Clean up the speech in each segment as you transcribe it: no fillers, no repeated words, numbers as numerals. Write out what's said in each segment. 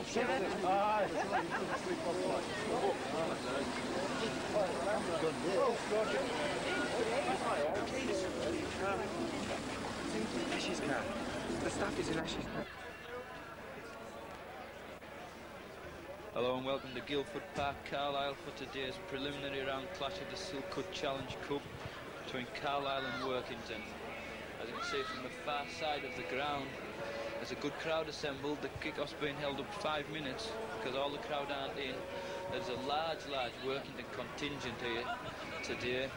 Ash's car. The staff is in Ash's car. Hello and welcome to Guildford Park, Carlisle for today's preliminary round clash of the Silkwood Challenge Cup between Carlisle and Workington. As you can see from the far side of the ground, there's a good crowd assembled. The kickoff's been held up 5 minutes because all the crowd aren't in. There's a large Workington contingent here today.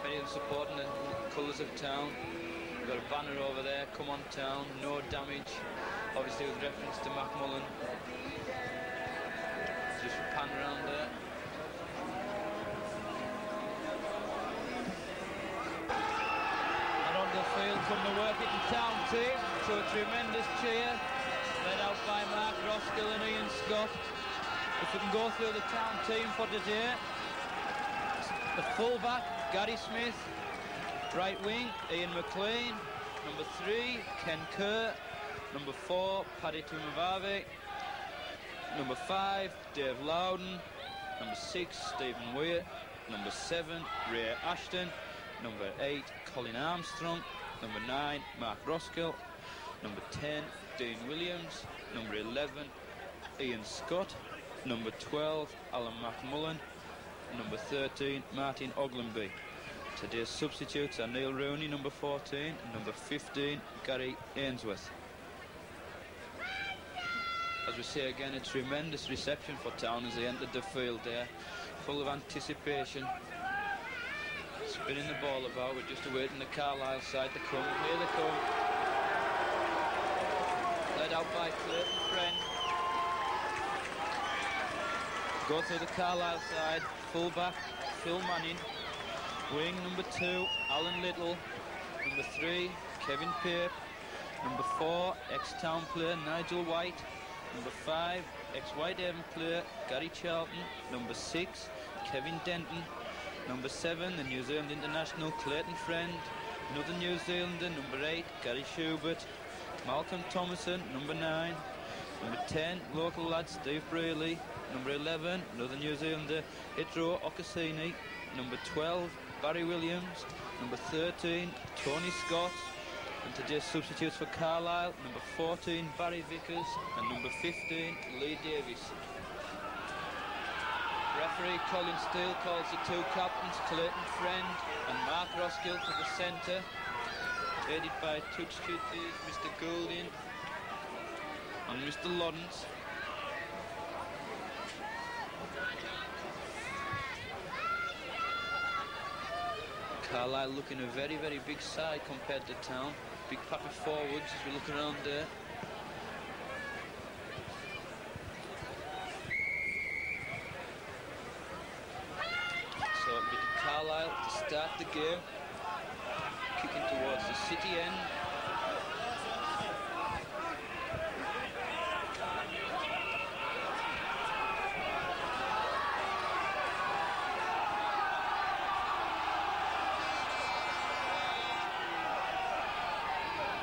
Many of them supporting the colours of town. We've got a banner over there, come on town, no damage, obviously with reference to Macmullen. Just pan around there. And on the field from the Workington town team to a tremendous cheer, led out by Mark Roskill and Ian Scott. If we can go through the town team for today, the full-back, Gary Smith, right wing, Ian McLean, number 3, Ken Kerr, number 4, Paddy Tumavave, number 5, Dave Loudon, number 6, Stephen Weir, number 7, Ray Ashton, number 8, Colin Armstrong, number 9, Mark Roskill, number 10, Dean Williams, number 11, Ian Scott, number 12, Alan McMullen, number 13, Martin Oglenby. Today's substitutes are Neil Rooney, number 14, and number 15, Gary Ainsworth. As we say again, a tremendous reception for town as they entered the field there, full of anticipation. Spinning the ball about, we're just awaiting the Carlisle side to come. Here they come. Led out by Clayton Friend. Go through the Carlisle side, full-back, Phil Manning. Wing number 2, Alan Little. Number 3, Kevin Pape. Number 4, ex-town player Nigel White. Number 5, ex-Whitehaven player Gary Charlton. Number 6, Kevin Denton. Number 7, the New Zealand international Clayton Friend. Another New Zealander, number 8, Gary Schubert. Malcolm Thomason, number 9. Number 10, local lad Steve Brayley. Number 11, another New Zealander, Hitro Okasini. Number 12, Barry Williams. Number 13, Tony Scott. And today's substitutes for Carlisle, number 14, Barry Vickers, and number 15, Lee Davis. Referee Colin Steele calls the two captains, Clayton Friend and Mark Roskill, to the centre, aided by touch duties Mr Goulding and Mr Lawrence. Carlisle looking a very, very big side compared to town. Big pack of forwards as we look around there. So it'll be to Carlisle to start the game. Kicking towards the city end.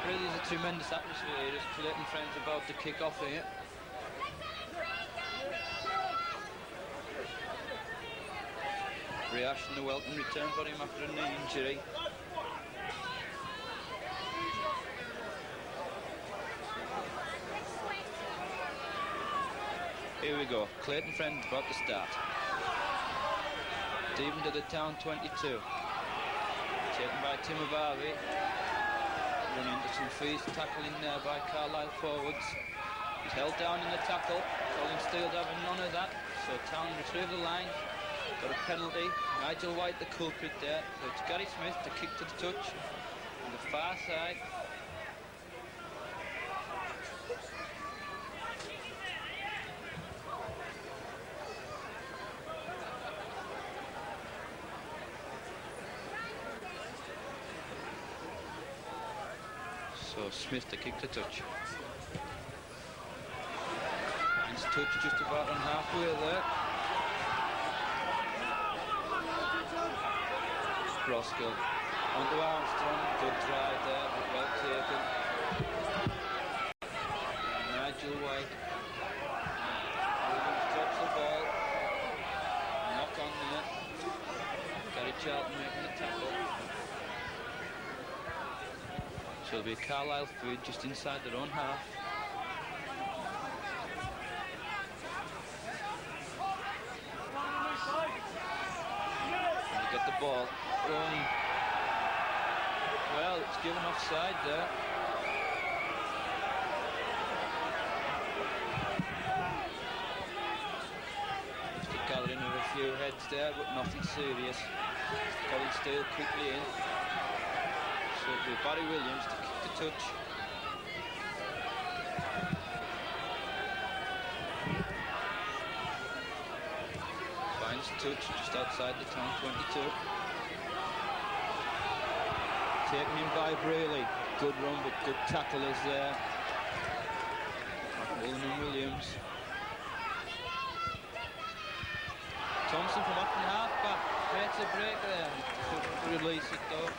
Really is a tremendous atmosphere here as Clayton Friend's about to kick off here. Ray Ashton, a welcome return for him after a knee injury. Here we go, Clayton Friend about to start. Deep into the town 22. Taken by Tim Abavi. Running into some fees, tackling there by Carlisle forwards. He's held down in the tackle. Colin Steele having none of that. So Town retrieve the line. Got a penalty. Nigel White the culprit there. So it's Gary Smith to kick to the touch on the far side. So Smith to kick to touch. Nice touch just about on halfway there. Roskill onto Armstrong, good drive there, but well taken. Nigel White Charlton making the tackle. So it'll be a Carlisle feed just inside their own half. And they get the ball. Well, it's given offside there. Just a gathering of a few heads there, but nothing serious. Colin Steele quickly in. So it'll be Barry Williams to kick the touch. Finds the touch just outside the town 22. Taken in by Brayley. Good run, but good tackle is there. Williams. Thompson from up and half back. Makes a break there. Couldn't release it though.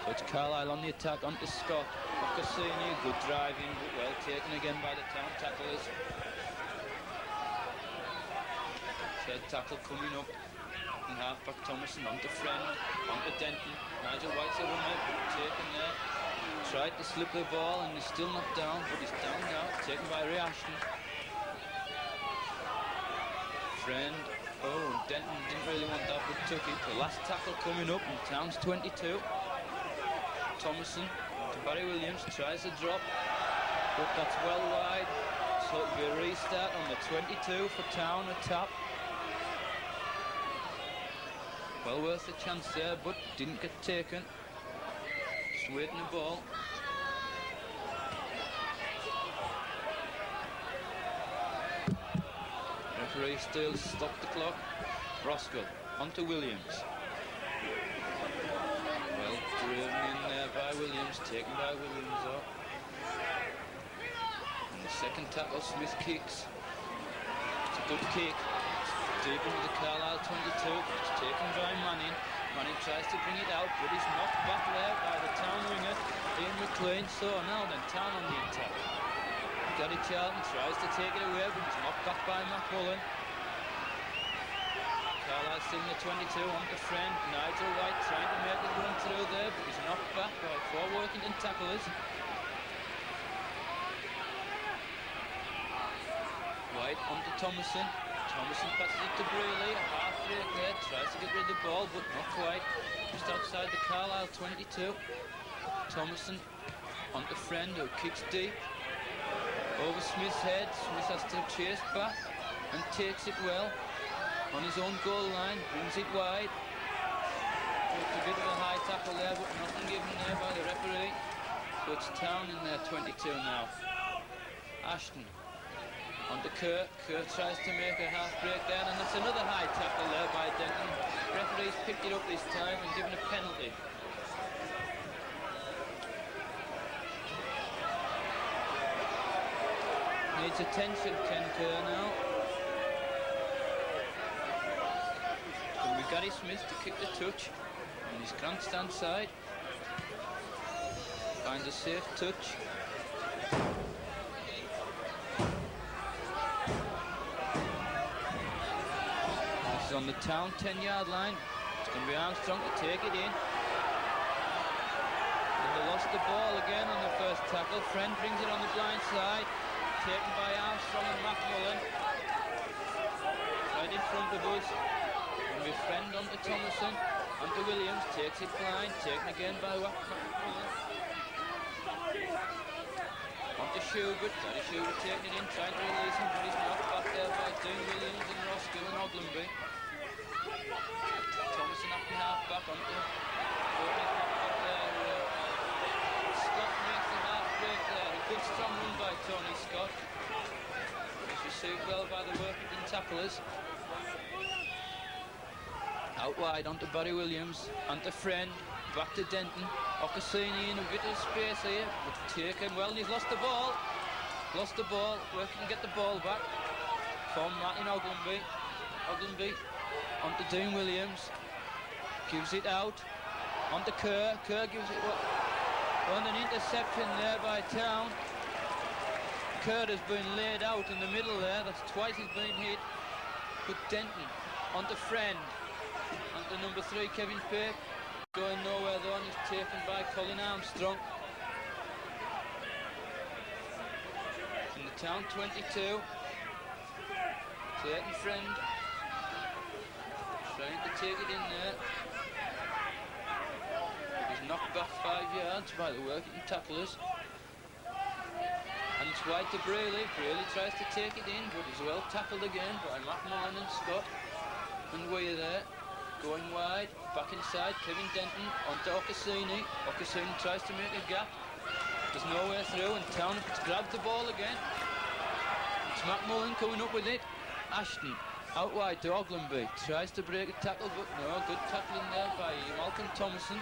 So it's Carlisle on the attack, onto Scott. Ocassini, good driving, but well taken again by the town tacklers. Third tackle coming up. And half-back Thomason onto Friend, onto Denton. Nigel White's over there, but taken there. Tried to slip the ball and he's still not down, but he's down now. Taken by Ray Ashton. Friend. Oh, Denton didn't really want that, but took it. The last tackle coming up in Town's 22. Thomason to Barry Williams, tries to drop, but that's well wide. So it'll be a restart on the 22 for Town, a tap. Well worth a chance there, but didn't get taken. Just waiting the ball. Referee still stopped the clock. Roskell onto Williams. Well driven in there by Williams, taken by Williams though. And the second tackle, Smith kicks. It's a good kick. Deep into the Carlisle 22, it's taken by Manning. Manning tries to bring it out, but he's knocked back there by the Town winger, Ian McLean. So now then, Town on the attack. Gary Charlton tries to take it away, but he's knocked back by McMullen. Carlisle still in the 22, on to Friend. Nigel White trying to make the run through there, but he's knocked back by 4 Workington tacklers. White onto Thomason. Thomason passes it to Brayley, a half break there, tries to get rid of the ball, but not quite. Just outside the Carlisle 22. Thomason onto Friend, who kicks deep. Over Smith's head, Smith has to chase back and takes it well. On his own goal line, brings it wide. It's a bit of a high tackle there, but nothing given there by the referee. So it's Town in there, 22 now. Ashton. Onto Kerr. Kerr tries to make a half break there, and that's another high tackle there by Denton. Referee's picked it up this time and given a penalty. Needs attention, Ken Kerr now. It's going to be Gary Smith to kick the touch on his grandstand side. Finds a safe touch. On the Town 10-yard line. It's going to be Armstrong to take it in. And they lost the ball again on the first tackle. Friend brings it on the blind side. Taken by Armstrong and McMullen. Right in front of us. Going to be Friend onto Thomason. Onto Williams. Takes it blind. Taken again by McMullen. Onto Schubert. Gary Schubert taking it in. Trying to release him, but he's knocked back there by Dean Williams and Roskill and Oglenby. Thomason up and half back onto Scott makes the half break there. A good strong run by Tony Scott. He's received well by the Workington tacklers. Out wide onto Barry Williams, onto Friend, back to Denton. Ocassini in a bit of space here, but taken well, and he's lost the ball. Lost the ball, Workington get the ball back from Martin Oglenby. Oglenby onto Dean Williams, gives it out, onto Kerr. Kerr gives it on an interception there by Town. Kerr has been laid out in the middle there, that's twice he's been hit. But Denton On to Friend. On to number 3, Kevin Pape. Going nowhere though, and he's taken by Colin Armstrong. In the town 22. Clayton Friend. Trying to take it in there. He's knocked back 5 yards by the Workington tacklers. And it's wide to Brayley. Brayley tries to take it in, but he's well tackled again by McMullen and Scott. And Weir there, going wide, back inside, Kevin Denton onto Ocassini. Ocassini tries to make a gap. There's nowhere through, and Town grabs the ball again. It's McMullen coming up with it. Ashton out wide to Oglenby. Tries to break a tackle, but no, good tackling there by Malcolm Thompson.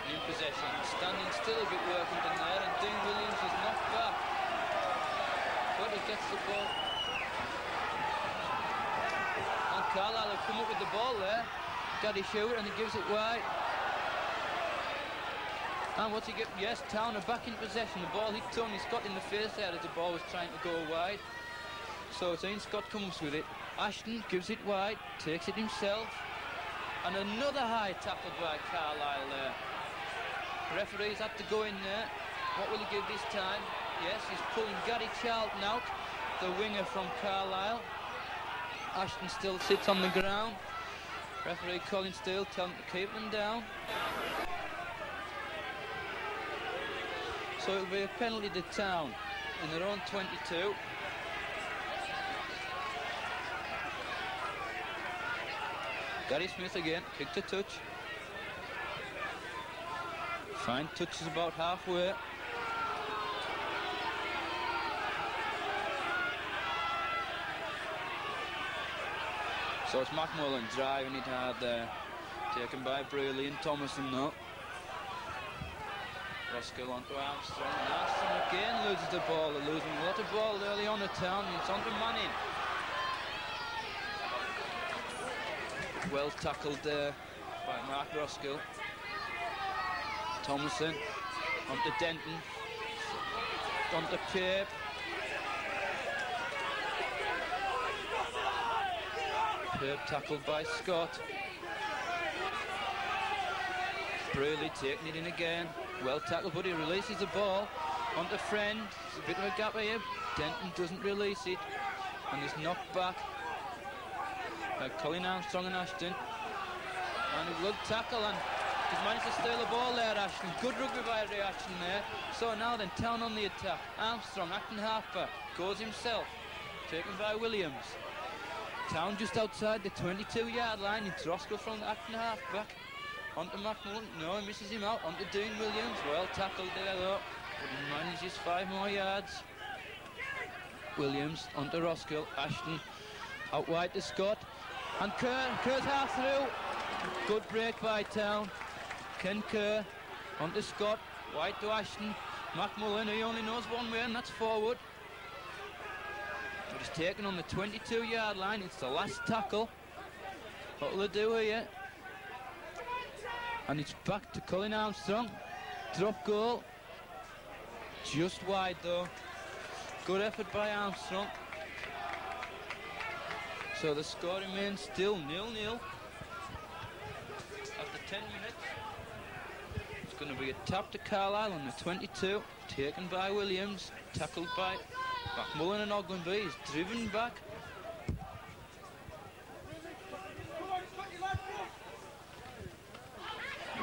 In possession, standing still a bit Workington there, and Dean Williams is knocked back, but he gets the ball. And Carlisle have come up with the ball there. Daddy Shooter, and he gives it wide. And what's he get? Yes, Town are back in possession. The ball hit Tony Scott in the face there as the ball was trying to go wide. So Dean Scott comes with it. Ashton gives it wide, takes it himself, and another high tackle by Carlisle there. Referees had to go in there. What will he give this time? Yes, he's pulling Gary Charlton out, the winger from Carlisle. Ashton still sits on the ground. Referee Colin Steele telling him to keep them down. So it'll be a penalty to Town in their own 22. Gary Smith again, kick to touch. Fine touch is about halfway. So it's McMullen driving it hard there. Taken by Brayley and Thomason though. Roskill onto Armstrong, and Armstrong again loses the ball. They're losing a lot of ball early on at Town, and it's on to Manning. Well tackled there by Mark Roskill. Thomason onto Denton, onto Pape. Pape tackled by Scott. Brayley taking it in again. Well tackled, but he releases the ball onto Friend. There's a bit of a gap here. Denton doesn't release it, and is knocked back by Colin Armstrong and Ashton. And a good tackle, and he's managed to steal the ball there, Ashton. Good rugby by Ray Ashton there. So now then, Town on the attack. Armstrong, acting halfback, goes himself. Taken by Williams. Town just outside the 22-yard line. It's Roskill from the acting halfback. Onto McMullen. No, he misses him out. Onto Dean Williams. Well tackled there though. But he manages 5 more yards. Williams onto Roskill. Ashton out wide to Scott. And Kerr's half through. Good break by Town. Ken Kerr onto Scott. Wide to Ashton. McMullen, he only knows one way, and that's forward. But he's taken on the 22-yard line. It's the last tackle. What will they do here? And it's back to Colin Armstrong. Drop goal. Just wide though. Good effort by Armstrong. So the score remains still 0-0. After 10 minutes. It's going to be a tap to Carlisle on the 22. Taken by Williams. Tackled by McMullen and Oglenby. He's driven back.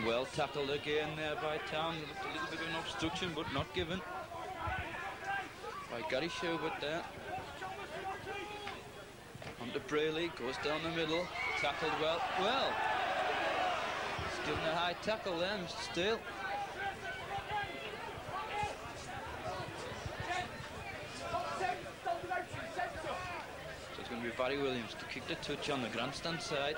Well tackled again there by Town. Looked a little bit of an obstruction, but not given. By Gary Schubert there. On to Brayley, goes down the middle. Tackled well. Well, he's given a high tackle there, Mr. Steele. So it's going to be Barry Williams to kick the touch on the grandstand side.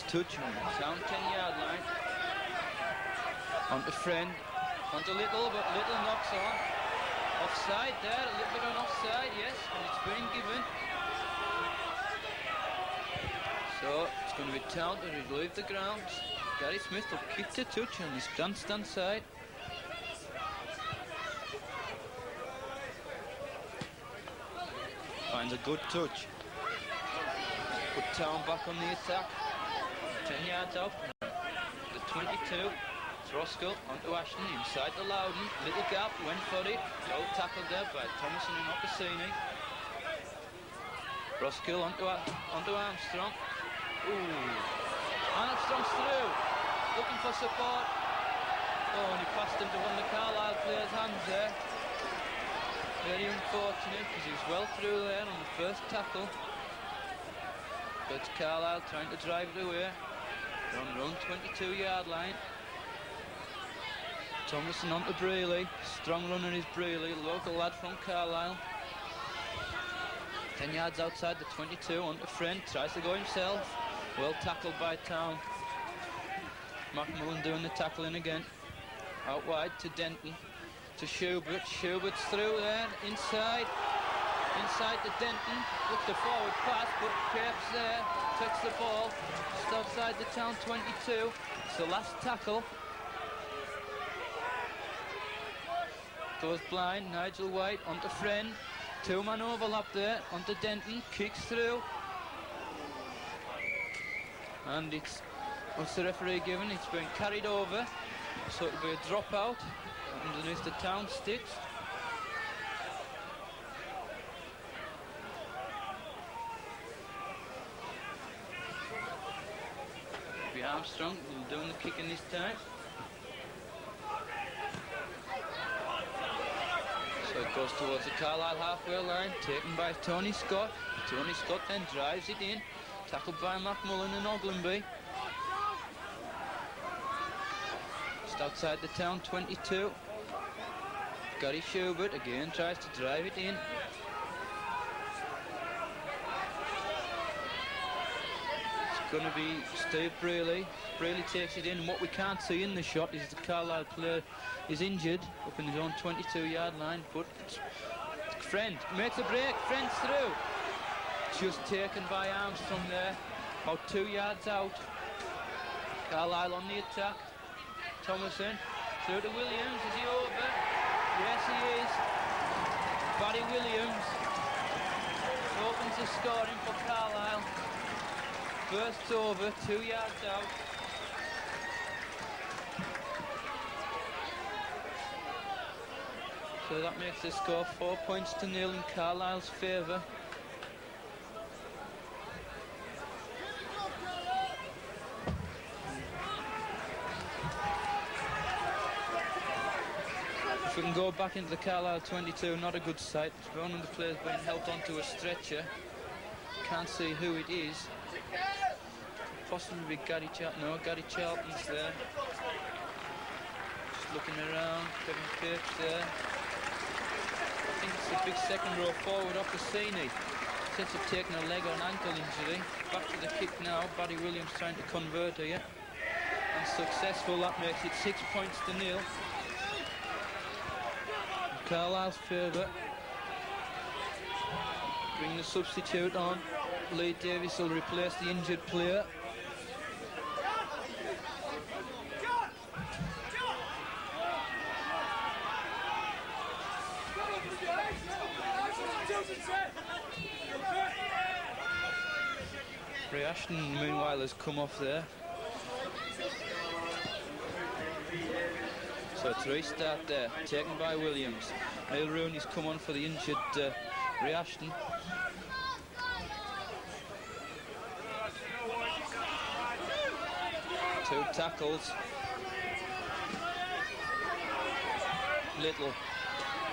Touch on the Town 10-yard line. Onto Friend, onto Little, but Little knocks on. Offside there, a little bit on offside, yes, and it's been given. So it's going to be Town to leave the ground. Gary Smith will kick to touch on his grandstand side. Finds a good touch. Put Town back on the attack. 10 yards out. The 22. Roskill onto Ashton, inside the Loudon. Little gap, went for it. Well tackled there by Thomason and Ocassini. Roskill onto Armstrong. Ooh. Armstrong's through. Looking for support. Oh, and he passed him to one of the Carlisle players' hands there. Very unfortunate because he was well through there on the first tackle. But Carlisle trying to drive it away. Run 22-yard line. Thomason on to Brealey. Strong runner is Brealey, local lad from Carlisle. 10 yards outside the 22, on to Friend, tries to go himself. Well tackled by Town. McMullen doing the tackling again. Out wide to Denton, to Schubert. Schubert's through there, inside to Denton. Looked a forward pass, but Crepes there, takes the ball. Just outside the Town 22. It's the last tackle. Goes blind, Nigel White onto Friend. Two-man overlap there, onto Denton, kicks through. And it's, what's the referee giving? It's been carried over, so it'll be a dropout underneath the Town sticks. It'll be Armstrong doing the kicking this time. So it goes towards the Carlisle halfway line, taken by Tony Scott. Tony Scott then drives it in, tackled by McMullen and Oglenby. Just outside the Town 22. Gary Schubert again tries to drive it in. It's going to be Steve Brealey. Brealey takes it in, and what we can't see in the shot is the Carlisle player is injured up in his own 22-yard line, but Friend makes a break, Friend's through. Just taken by Armstrong there, about 2 yards out. Carlisle on the attack. Thomason through to Williams, is he over? Yes, he is. Barry Williams opens the scoring for Carlisle. Bursts over, 2 yards out. So that makes the score 4 points to 0 in Carlisle's favour. If we can go back into the Carlisle 22, not a good sight. One of the players being helped onto a stretcher. Can't see who it is. Possibly Gary Charlton. No, Gary Charlton's there. Just looking around. Kevin Capes there. I think it's the big second row forward, Ocassini. Since he's taken a leg or an ankle injury. Back to the kick now. Barry Williams trying to convert here. And successful. That makes it 6 points to 0. Carlisle's favour. Bring the substitute on. Lee Davis will replace the injured player. Ray Ashton, meanwhile, has come off there. So it's a restart there, taken by Williams. Neil Rooney's come on for the injured Ray Ashton. Two tackles. Little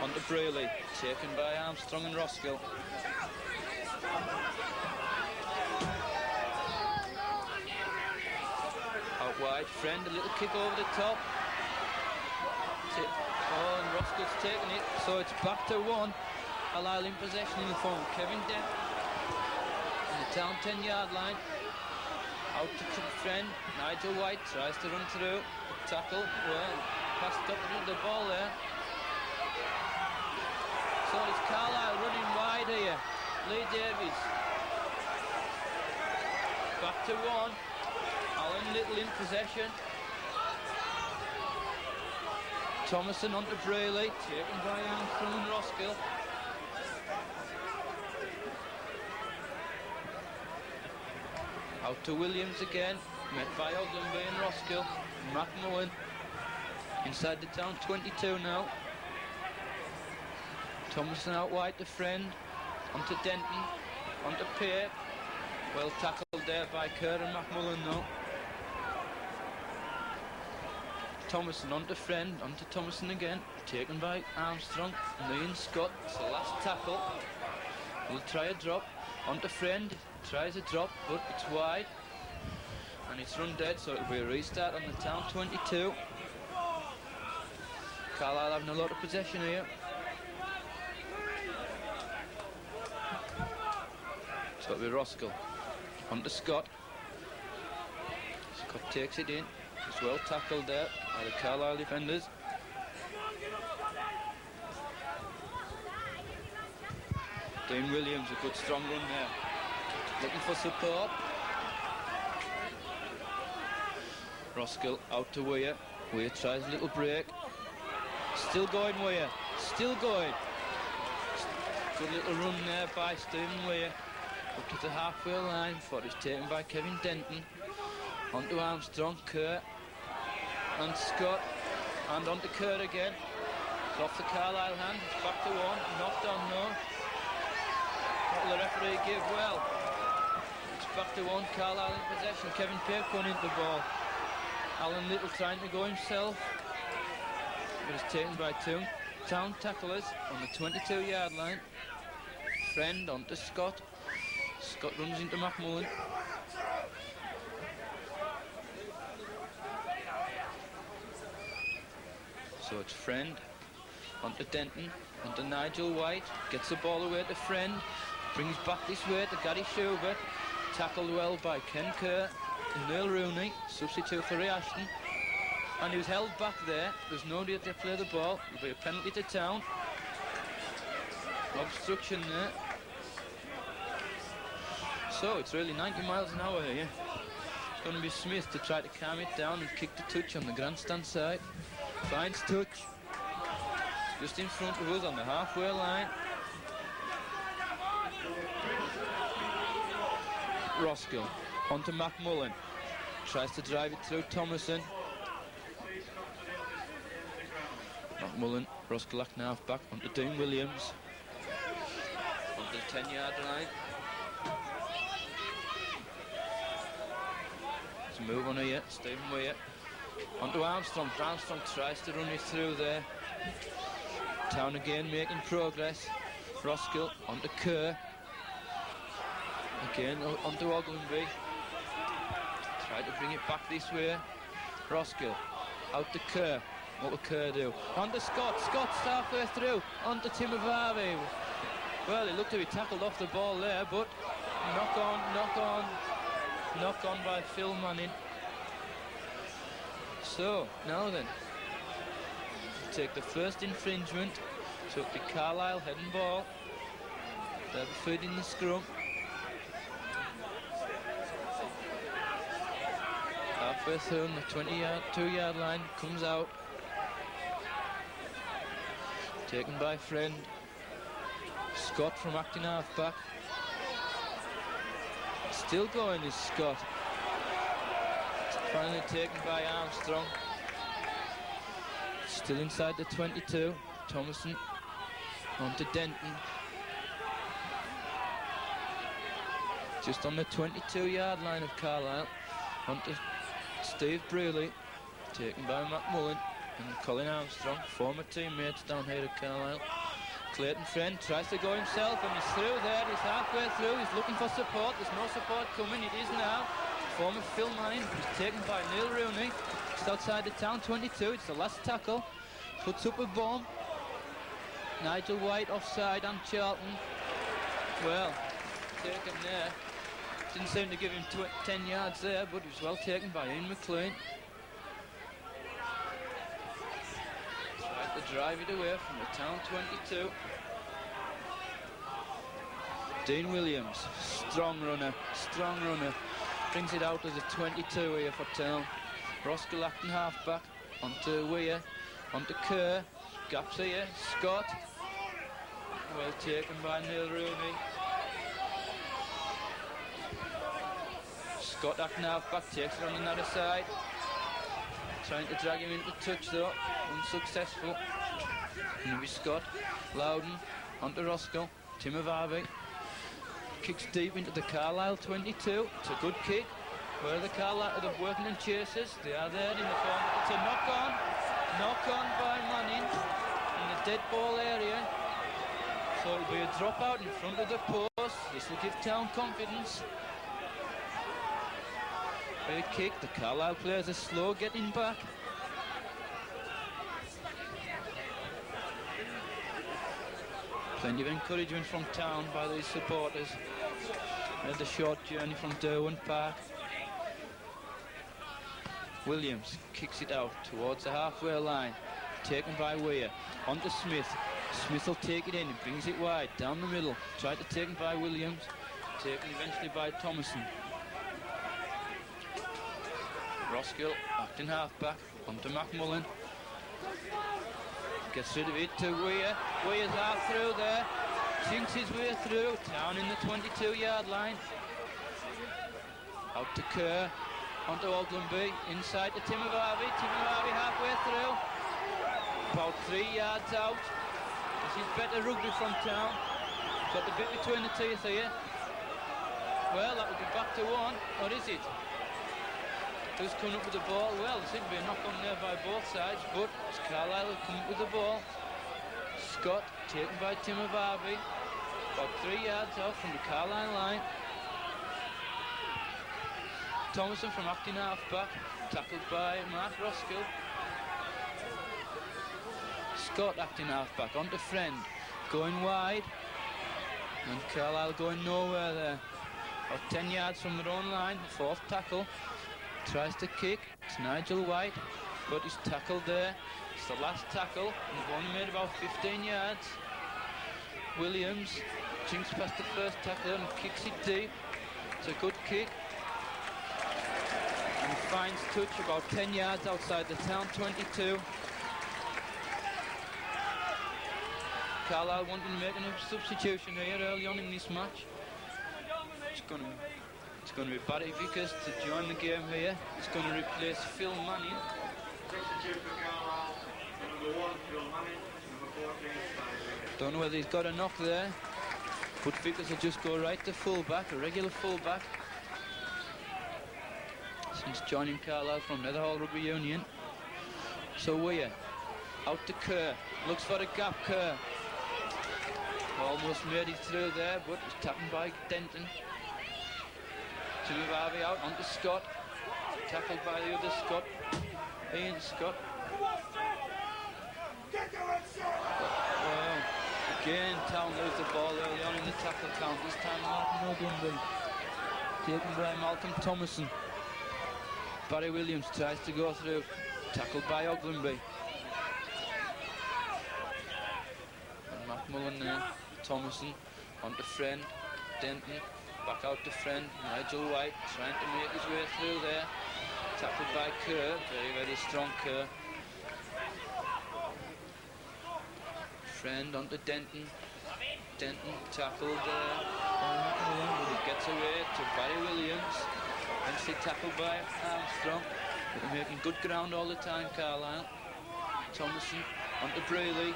onto Brealey, taken by Armstrong and Roskill. Out wide, Friend, a little kick over the top. Oh, and Roskill's taken it, so it's back to 1. Carlisle in possession in the form of Kevin Dent. In the Town 10-yard line. Out to Friend. Nigel White tries to run through. Tackle, well, passed up into the ball there. So it's Carlisle running wide here. Lee Davies. Back 1. Alan Little in possession. Thomason onto Brayley, taken by Armstrong and Roskill. Out to Williams again, met by Ogdenby and Roskill. Matt Mullen inside the town 22 now. Thomason out wide to Friend, onto Denton, onto Pear. Well tackled there by Kerr and McMullen though. Thomason onto Friend, onto Thomason again, taken by Armstrong, Ian Scott. It's the last tackle. We'll try a drop, onto Friend, tries a drop, but it's wide. And it's run dead, so it'll be a restart on the town 22. Carlisle having a lot of possession here. So it'll be Roskill. Onto Scott. Scott takes it in. It's well tackled there by the Carlisle defenders. Dean Williams, a good strong run there. Looking for support. Roskill out to Weir. Weir tries a little break. Still going Weir. Still going. Good little run there by Stephen Weir. Up to the halfway line, for it's taken by Kevin Denton. Onto Armstrong, Kerr, and Scott, and onto Kerr again. It's off the Carlisle hand, it's back to 1, knocked on no. What will the referee give? Well, it's back to 1, Carlisle in possession. Kevin Pearce going into the ball. Alan Little trying to go himself, but it's taken by 2 town tacklers on the 22-yard line. Friend onto Scott. Scott runs into McMullen. So it's Friend onto Denton, onto Nigel White, gets the ball away to Friend, brings back this way to Gary Schubert, tackled well by Ken Kerr and Neil Rooney, substitute for Ray Ashton, and he was held back there. There's nobody to play the ball. It'll be a penalty to town. Obstruction there. So it's really 90 miles an hour here. It's going to be Smith to try to calm it down and kick the touch on the grandstand side. Finds touch. Just in front of us on the halfway line. Roskill onto McMullen. Tries to drive it through Thomason. McMullen, Roskill acting half back onto Dean Williams. Onto the 10-yard line. Move on here, Stephen Weir. Onto Armstrong. Armstrong tries to run it through there. Town again making progress. Roskill onto Kerr. Again onto Oglenby. Try to bring it back this way. Roskill out to Kerr. What will Kerr do? Onto Scott. Scott's halfway through. Onto Timavavi. Well, it looked to be tackled off the ball there, but knock on by Phil Manning. So, now then, take the first infringement. So it'll be Carlisle head and ball. They'll be feeding the scrum. Halfway through on the 2-yard line, comes out. Taken by Friend. Scott from acting half back. Still going is Scott. Finally taken by Armstrong. Still inside the 22. Thomason onto Denton. Just on the 22-yard line of Carlisle. Onto Steve Brearley. Taken by McMullen and Colin Armstrong, former teammates down here at Carlisle. Clayton Friend tries to go himself and he's through there, he's halfway through, he's looking for support, there's no support coming, it is now. Former Phil Manning, he's taken by Neil Rooney, just outside the town 22, it's the last tackle, puts up a bomb. Nigel White offside on Charlton. Well, taken there. Didn't seem to give him 10 yards there, but he was well taken by Ian McLean. Tried to drive it away from the town 22. Dean Williams, strong runner, brings it out as a 22 here for Town. Roskill acting half-back, onto Weir, onto Kerr, gaps here, Scott. Well taken by Neil Rooney. Scott acting half-back, takes it on the other side. Trying to drag him into touch though, unsuccessful. And it'll be Scott, Loudon, onto Roskill, Timovavi. Kicks deep into the Carlisle 22. It's a good kick. Where are the Carlisle, the Workington chasers? They are there in the form. It's a knock-on by Manning in the dead ball area. So it'll be a dropout in front of the post. This will give Town confidence. Great kick. The Carlisle players are slow getting back. Plenty of encouragement from Town by these supporters. They had the short journey from Derwent Park. Williams kicks it out towards the halfway line. Taken by Weir. On to Smith. Smith will take it in and brings it wide down the middle. Tried to take it by Williams. Taken eventually by Thomason. Roskill acting half-back. Onto McMullen. Gets rid of it to Weir. Weir's half through there. Sinks his way through. Town in the 22-yard line. Out to Kerr. Onto Oglenby. Inside to Timovavi. Timovavi halfway through. About 3 yards out. This is better rugby from Town. Got the bit between the teeth here. Well, that will be back to one. Or is it? Who's coming up with the ball? Well, there seems to be a knock on there by both sides, but it's Carlisle who come up with the ball. Scott taken by Timovavi, about 3 yards out from the Carlisle line. Thomason from acting half-back, tackled by Mark Roskill. Scott acting half-back, onto Friend, going wide, and Carlisle going nowhere there. About 10 yards from their own line, fourth tackle. Tries to kick, it's Nigel White, but he's tackled there. It's the last tackle, and they've only made about 15 yards. Williams jinks past the first tackler and kicks it deep. It's a good kick. And he finds touch about 10 yards outside the Town 22. Carlisle wanting to make a substitution here early on in this match. It's going to be Barry Vickers to join the game here. It's going to replace Phil Manning. Substitute for Carlisle, number 1, Phil Manning, number 14, Don't know whether he's got a knock there, but Vickers will just go right to full-back, a regular full-back. Since joining Carlisle from Netherhall Rugby Union. So Weir, out to Kerr, looks for a gap, Kerr. Almost made it through there, but it's tapped by Denton. Timovavi out onto Scott, tackled by the other Scott, Ian Scott. Well, again Town lose the ball early on in the tackle count, this time Martin Oglenby, taken by Malcolm Thomason. Barry Williams tries to go through, tackled by Oglenby. And McMullen there, Thomason, onto Friend, Denton. Back out to Friend, Nigel White trying to make his way through there. Tackled by Kerr, very, very strong Kerr. Friend onto Denton. Denton tackled by McMullen, but he gets away to Barry Williams. Eventually tackled by Armstrong. But they're making good ground all the time, Carlisle. Thomason onto Brealey.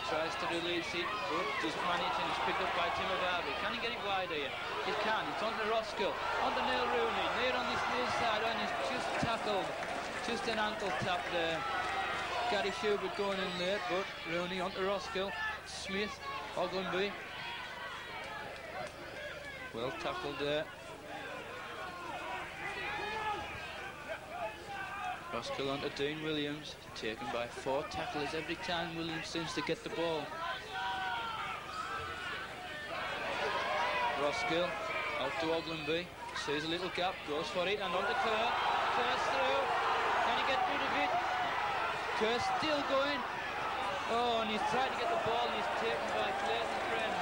Tries to release it, but doesn't manage, and it's picked up by Timovavi. Can he get it wide here? He can. It's on to Roskill, on to Neil Rooney. Near on this near side, and he's just tackled. Just an ankle tap there. Gary Schubert going in late, but Rooney on to Roskill. Smith, Oglenby. Well tackled there. Roskill onto Dean Williams, taken by 4 tacklers every time Williams seems to get the ball. Roskill out to Oglenby, sees a little gap, goes for it, and on to Kerr. Kerr's through. Can he get rid of it? Kerr still going. Oh, and he's tried to get the ball, and he's taken by Clayton Friend.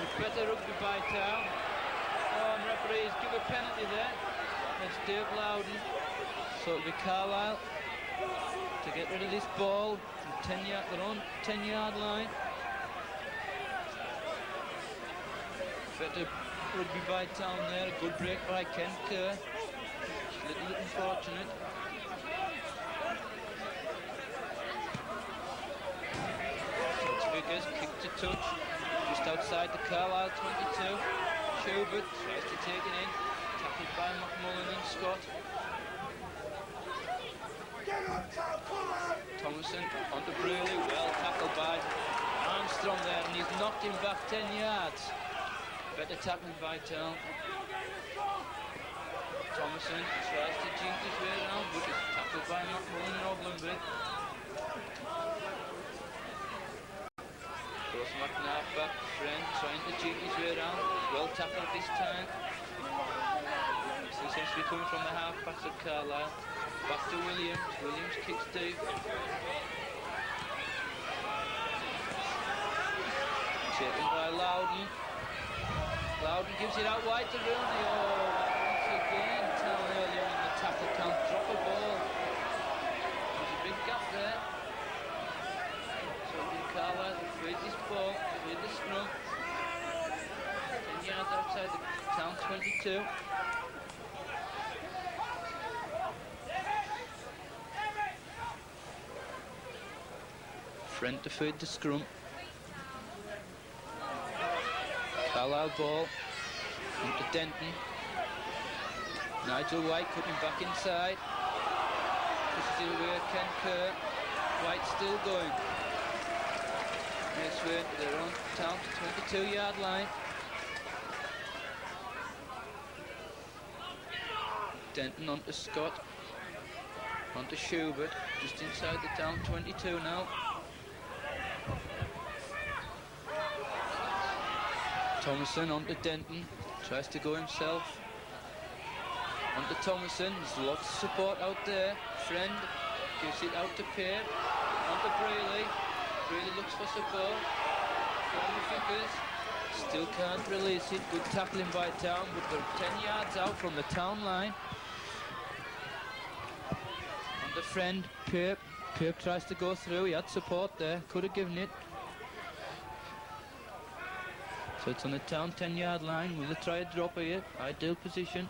With better rugby by Town. Oh, and referees give a penalty there. It's Dave Loudon. So it'll be Carlisle to get rid of this ball from their own 10-yard line. Better rugby by Town there. A good break by Ken Kerr. Just a little unfortunate. Vickers kick to touch just outside the Carlisle 22. Schubert tries to take it in. Tackled by McMullen and Scott. Thomason onto Brearley, well tackled by Armstrong there, and he's knocked him back 10 yards. Better tackling by Town. Thomason tries to jink his way around, but it's tackled by McMullen and Oglenby. Goes McNabb back, Friend trying to jink his way around, well tackled this time. So he seems to be coming from the half-backs at Carlisle. Back to Williams, Williams kicks deep. Taken by Loudon. Loudon gives it out wide to Rooney. Oh, once again, Town earlier in the tackle can't drop a ball. There's a big gap there. So it'll be Carlisle to feed this ball, feed the scrum. 10 yards outside the Town 22. Friend to feed the scrum. Carlisle ball into Denton. Nigel White cutting back inside. Pushes it away, Ken Kerr. White still going. Makes way to their own Town 22-yard line. Denton onto Scott. Onto Schubert, just inside the Town 22 now. Thomason onto Denton, tries to go himself. Onto Thomason, there's lots of support out there. Friend gives it out to Pearp. Onto Brearley. Brearley looks for support. Former Vickers. Still can't release it. Good tackling by Town, but they're 10 yards out from the Town line. Onto Friend, Pearp. Pearp tries to go through. He had support there. Could have given it. So it's on the Town 10-yard line. Will they try a drop here? Ideal position.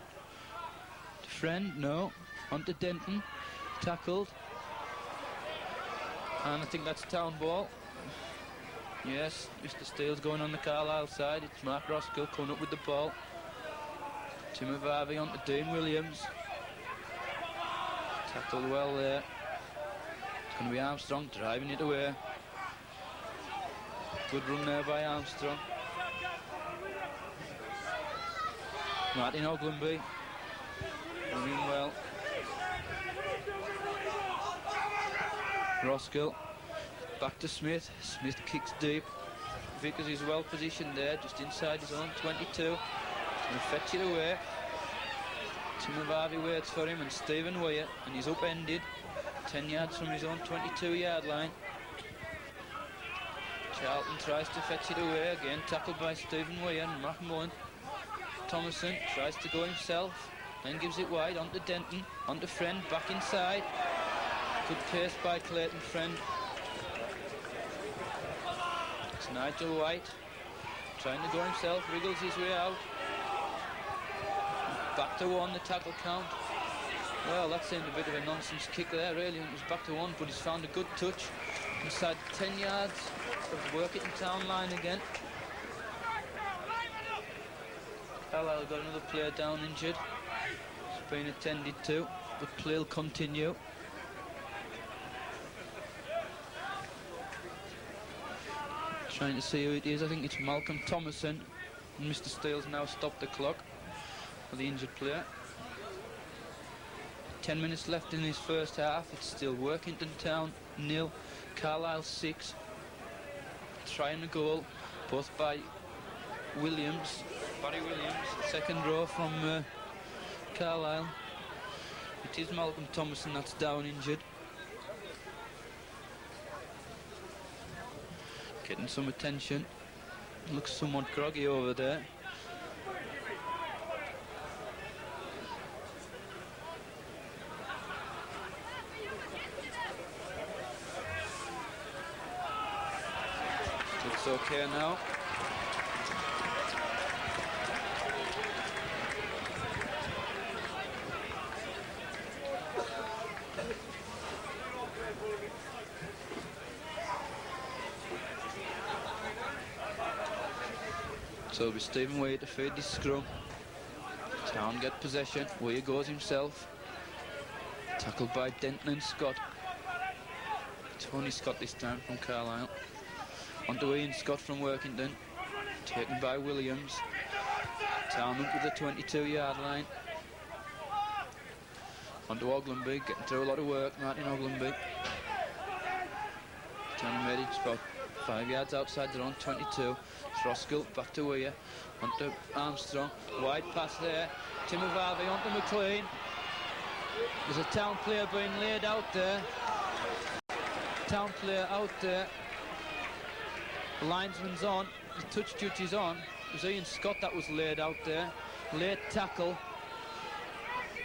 To Friend, no. Onto Denton. Tackled. And I think that's Town ball. Yes, Mr. Steele's going on the Carlisle side. It's Mark Roskill coming up with the ball. Tim Avavi onto Dean Williams. Tackled well there. It's going to be Armstrong driving it away. Good run there by Armstrong. Martin Oglenby running well. Roskill back to Smith. Smith kicks deep. Vickers is well positioned there, just inside his own 22. He's going to fetch it away. Tim Avavi waits for him, and Stephen Weir, and he's upended 10 yards from his own 22-yard line. Charlton tries to fetch it away again, tackled by Stephen Weir and Mark Mullen. Thomason tries to go himself, then gives it wide onto Denton, onto Friend, back inside. Good pace by Clayton Friend. It's Nigel White trying to go himself, wriggles his way out. Back to one, the tackle count. Well, that seemed a bit of a nonsense kick there, really. It was back to one, but he's found a good touch inside 10 yards of the Workington Town line again. Carlisle got another player down injured. It's been attended to, but play will continue. Trying to see who it is. I think it's Malcolm Thomason. And Mr. Steele's now stopped the clock for the injured player. 10 minutes left in this first half. It's still Workington Town 0, Carlisle 6. Trying a goal, both by Williams, Barry Williams, second row from Carlisle. It is Malcolm Thomason that's down injured. Getting some attention. Looks somewhat groggy over there. okay now. So it'll be Stephen Weir to feed this scrum. Town get possession. Weir goes himself. Tackled by Denton and Scott. Tony Scott this time from Carlisle. Onto Ian Scott from Workington. Taken by Williams. Town up with the 22-yard line. Onto Oglenby, getting through a lot of work. Martin Oglenby. Town made it about 5 yards outside their own 22. Roskill back to Weir. Onto Armstrong. Wide pass there. Timovavi onto McLean. There's a Town player being laid out there. Town player out there. The linesman's on. The touch judge is on. It was Ian Scott that was laid out there. Late tackle.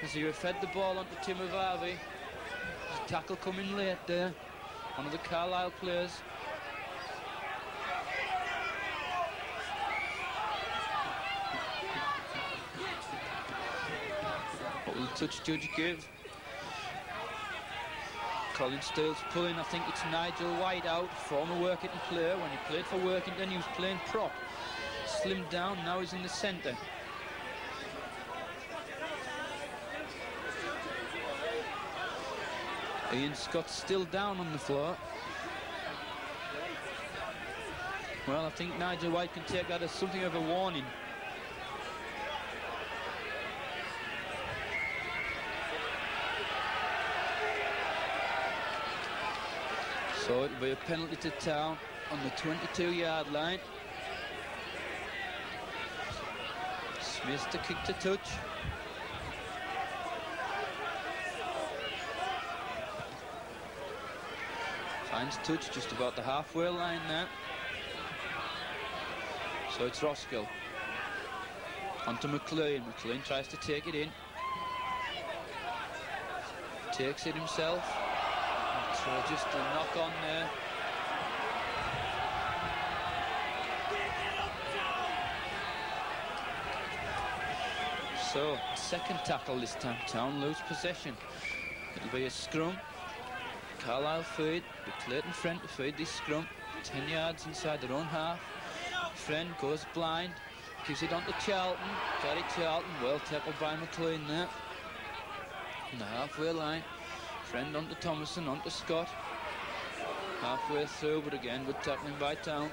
As he fed the ball onto Timovavi. There's a tackle coming late there. One of the Carlisle players. What will the touch judge give? Colin Steele's pulling. I think it's Nigel White out, former Workington player. When he played for Workington, he was playing prop. Slimmed down, now he's in the centre. Ian Scott's still down on the floor. Well, I think Nigel White can take that as something of a warning. So it'll be a penalty to Town on the 22-yard line. Smith's to kick to touch. Finds touch just about the halfway line now. So it's Roskill. Onto McLean. McLean tries to take it in. Takes it himself. So just a knock on there. So, second tackle this time. Town lose possession. It'll be a scrum. Carlisle feed. With Clayton Friend to feed this scrum. 10 yards inside their own half. Friend goes blind. Gives it on to Charlton. Gary Charlton. Well tackled by McLean there. On the halfway line. Friend onto Thomason, onto Scott. Halfway through, but again good tackling by Town.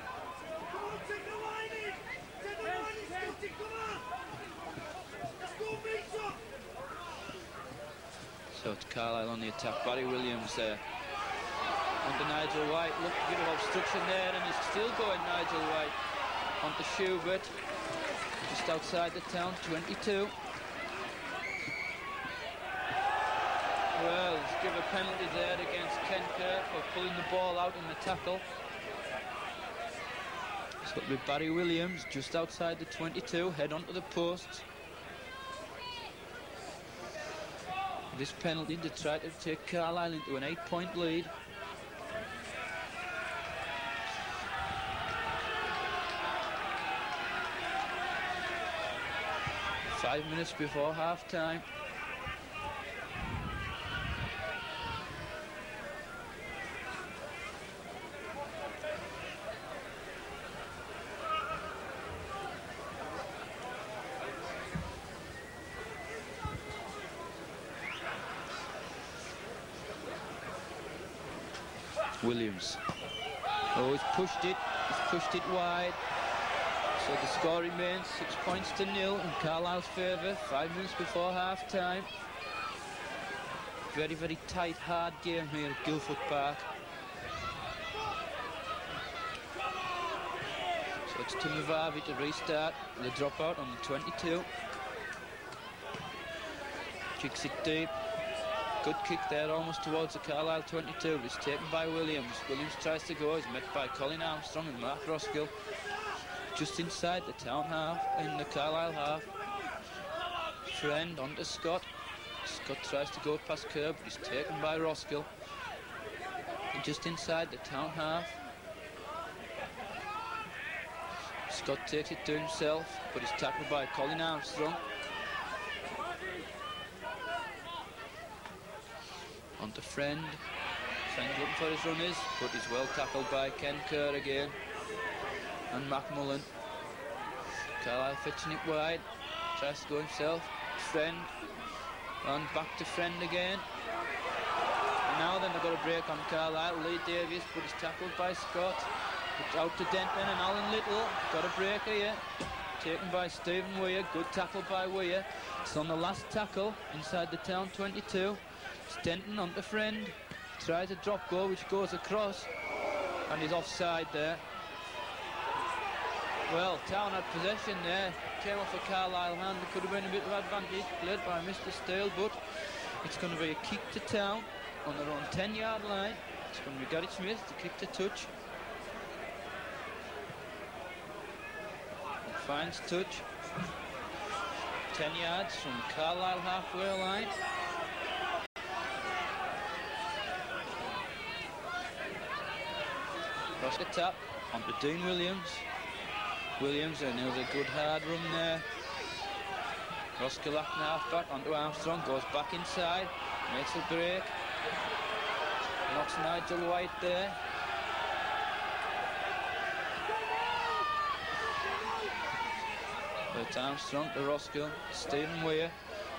So it's Carlisle on the attack. Barry Williams there. Onto Nigel White. Look, a bit of obstruction there, and he's still going, Nigel White. Onto Schubert. Just outside the Town, 22. Well, let's give a penalty there against Ken Kerr for pulling the ball out in the tackle. So it'll be Barry Williams just outside the 22, head onto the posts. This penalty to try to take Carlisle into an 8-point lead. Five minutes before half-time. Williams. Oh, he's pushed it wide. So the score remains 6 points to 0 in Carlisle's favour. 5 minutes before half time. Very, very tight, hard game here at Guildford Park. So it's Timovavi to restart the dropout on the 22. Kicks it deep. Good kick there, almost towards the Carlisle 22, but it's taken by Williams. Williams tries to go, he's met by Colin Armstrong and Mark Roskill. Just inside the Town half, in the Carlisle half. Friend onto Scott. Scott tries to go past Kerr, but he's taken by Roskill. And just inside the Town half. Scott takes it to himself, but he's tackled by Colin Armstrong. On to Friend. Friend's looking for his runners, but he's well tackled by Ken Kerr again. And Macmullen. Carlisle fetching it wide. Tries to go himself. Friend. And back to Friend again. And now then they've got a break on Carlisle. Lee Davies, but he's tackled by Scott. It's out to Denton and Alan Little. Got a break here. Taken by Stephen Weir. Good tackle by Weir. It's on the last tackle inside the town 22. It's Denton on to Friend. Tries a drop goal which goes across. And he's offside there. Well, Town had possession there. Came off a Carlisle hand. There could have been a bit of advantage played by Mr. Stale, but it's going to be a kick to Town on their own 10-yard line. It's going to be Gary Smith, the kick to touch. Finds touch. 10 yards from Carlisle halfway line. Cross the tap onto Dean Williams. Williams, and there was a good hard run there. Roskilach half-back onto Armstrong, goes back inside, makes a break. Knocks Nigel White there. It's Armstrong to Roskill, Stephen Weir,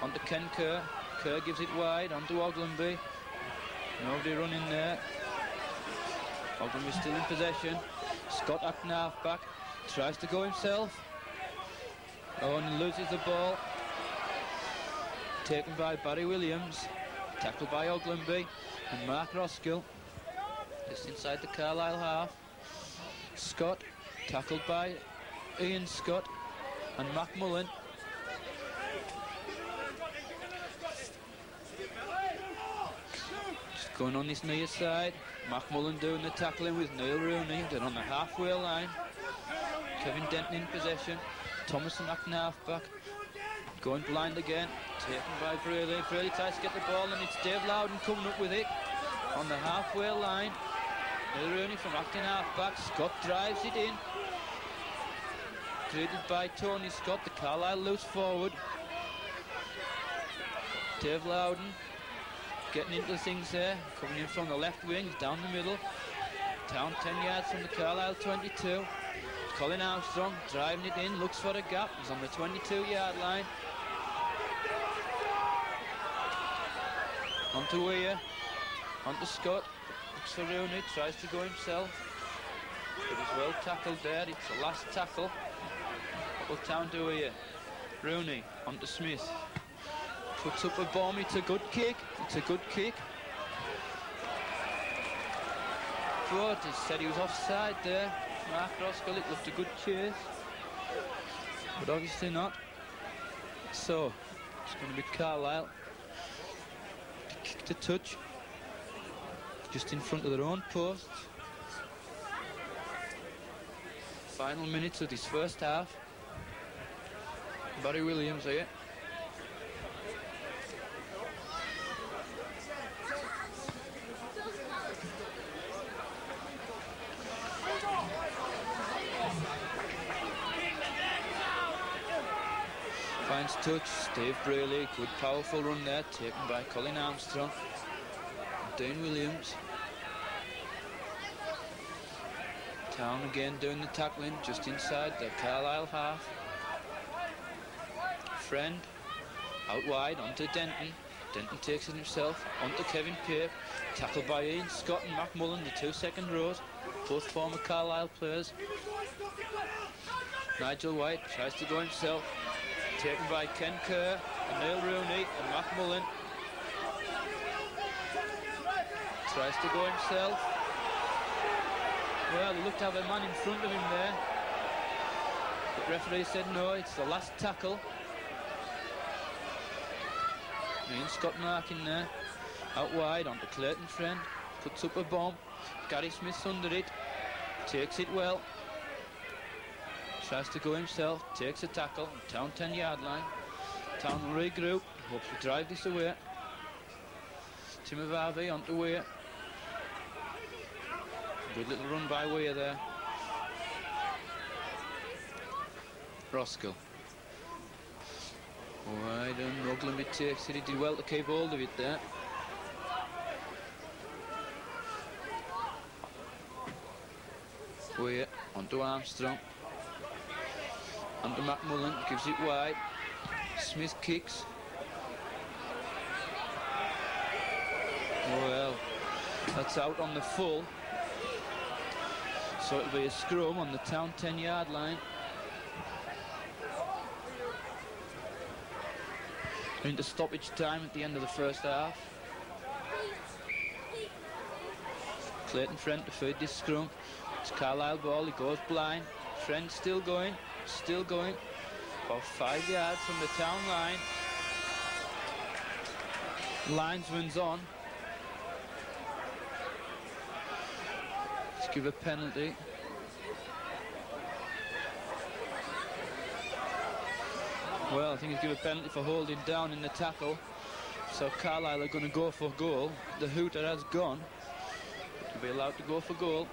onto Ken Kerr. Kerr gives it wide, onto Oglenby. Nobody running there. Oglenby still in possession. Scott acting half-back. Tries to go himself. Oh, and loses the ball. Taken by Barry Williams. Tackled by Oglenby and Mark Roskill. Just inside the Carlisle half. Scott tackled by Ian Scott and Macmullen. Just going on this near side. Macmullen doing the tackling with Neil Rooney. They're on the halfway line. Kevin Denton in possession. Thomason acting half-back. Going blind again. Taken by Braley. Braley tries to get the ball and it's Dave Loudon coming up with it. On the halfway line. Neil Rooney from acting half-back. Scott drives it in. Greeted by Tony Scott. The Carlisle loose forward. Dave Loudon getting into things there. Coming in from the left wing. Down the middle. Town 10 yards from the Carlisle 22. Colin Armstrong driving it in, looks for a gap, he's on the 22-yard line. On to Weir, on to Scott, looks for Rooney, tries to go himself. But he's well tackled there, it's the last tackle. What will Town do here? Rooney, on to Smith. Puts up a bomb, it's a good kick, But he said he was offside there. Mark Roskill, it looked a good chase, but obviously not. So it's going to be Carlisle. Kick to touch, just in front of their own post. Final minutes of this first half. Barry Williams here. Finds touch, Steve Braley, good powerful run there, taken by Colin Armstrong. Dane Williams. Town again doing the tackling, just inside the Carlisle half. Friend, out wide, onto Denton. Denton takes it himself, onto Kevin Pape. Tackled by Ian Scott and Macmullen, the two second rows, both former Carlisle players. Nigel White tries to go himself. Taken by Ken Kerr and Neil Rooney and Macmullen. Tries to go himself. Well, he looked to have a man in front of him there. But referee said no, it's the last tackle. Ian Scott marking there. Out wide onto Clayton Friend. Puts up a bomb. Gary Smith's under it. Takes it well. Tries to go himself, takes a tackle, Town 10-yard line. Town will regroup, hopes to drive this away. Timmy Varvey onto Weir. Good little run by Weir there. Roskill. Wide and Rugland takes it. He did well to keep hold of it there. Weir onto Armstrong. Onto McMullen, gives it wide. Smith kicks. Well, that's out on the full. So it'll be a scrum on the town 10-yard line. Into stoppage time at the end of the first half. Clayton Friend to feed this scrum. It's Carlisle ball, he goes blind. Friend still going. About 5 yards from the town line. Linesman's on. Let's give a penalty. Well, I think he's given a penalty for holding down in the tackle. So Carlisle are going to go for goal. The hooter has gone. He'll be allowed to go for goal.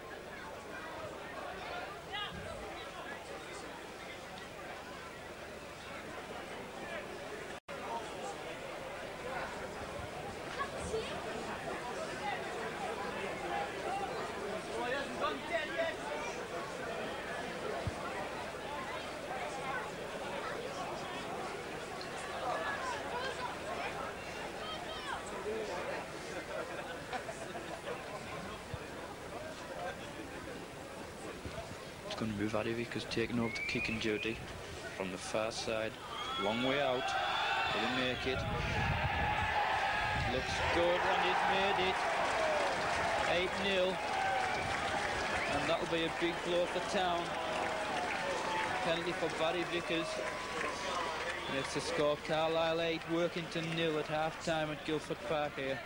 Going to be Vadovic has taken over the kicking duty from the far side. Long way out. Will he make it? Looks good, and he's made it. 8-0. And that'll be a big blow for town. Penalty for Barry Vickers. And it's to score Carlisle 8, Workington 0 at half-time at Guildford Park here.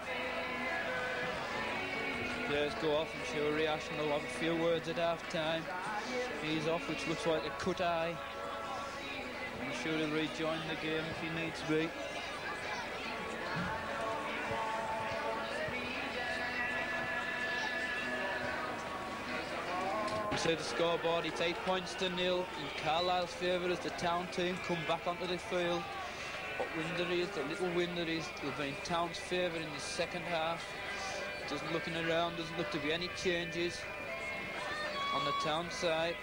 Players go off. I'm sure Reaction will have a few words at half-time. He's off, which looks like a cut eye. I'm sure he'll rejoin the game if he needs to be. We say the scoreboard, it's 8 points to 0 in Carlisle's favour as the town team come back onto the field. What wind there is, the little wind there is, will be in town's favour in the second half. Just looking around, doesn't look to be any changes on the town side.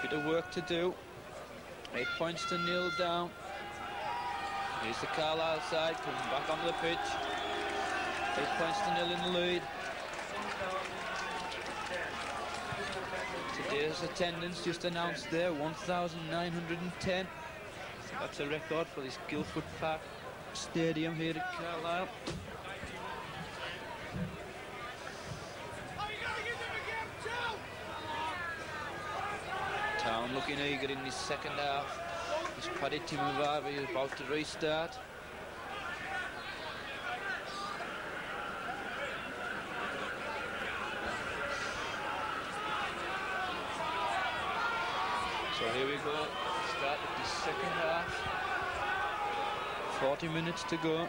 Bit of work to do. 8 points to 0 down. Here's the Carlisle side coming back onto the pitch. 8 points to 0 in the lead. Today's attendance just announced there, 1,910. That's a record for this Guildford Park Stadium here at Carlisle. Town looking eager in this second half. This Paddy Timavava is about to restart. So here we go, start of the second half. 40 minutes to go.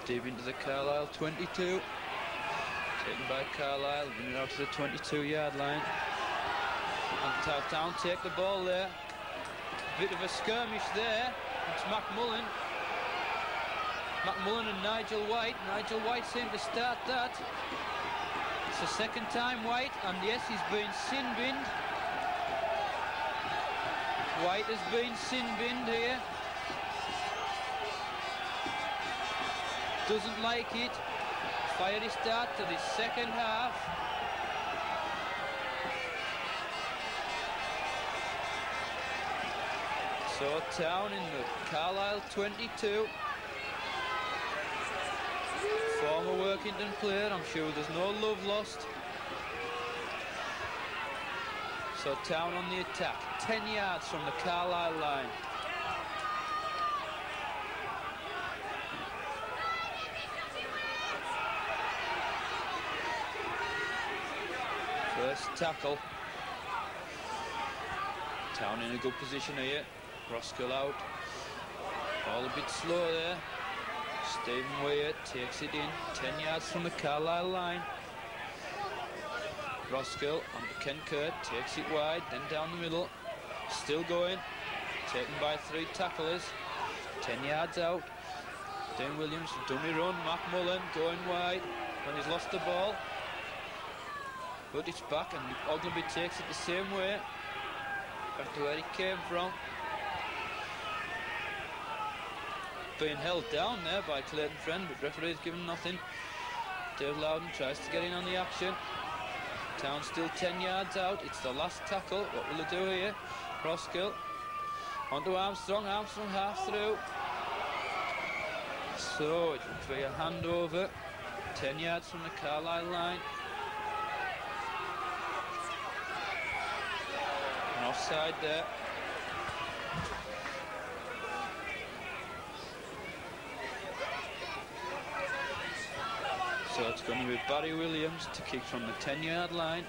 Deep into the Carlisle 22. Taken by Carlisle, bringing it out to the 22-yard line. And Town take the ball there. Bit of a skirmish there. It's McMullen. McMullen and Nigel White. Nigel White seemed to start that. It's the second time White, and yes, he's been sin-binned. White has been sin-binned here. Doesn't like it. Fiery start to the second half. So Town in the Carlisle 22. Former Workington player, I'm sure there's no love lost. So Town on the attack, 10 yards from the Carlisle line. First tackle. Town in a good position here. Roskill out. All a bit slow there. Stephen Weir takes it in. 10 yards from the Carlisle line. Roskill onto Ken Kerr, takes it wide, then down the middle. Still going, taken by 3 tacklers. 10 yards out. Dane Williams, dummy run. Mac Mullen going wide when he's lost the ball. But it's back and Ogilvy takes it the same way. Back to where he came from. Being held down there by Clayton Friend, but referee's given nothing. Dave Loudon tries to get in on the action. Town still 10 yards out. It's the last tackle. What will they do here? Roskill onto Armstrong. Armstrong half through. So it will be a handover. 10 yards from the Carlisle line. An offside there. So it's going to be Barry Williams to kick from the 10-yard line.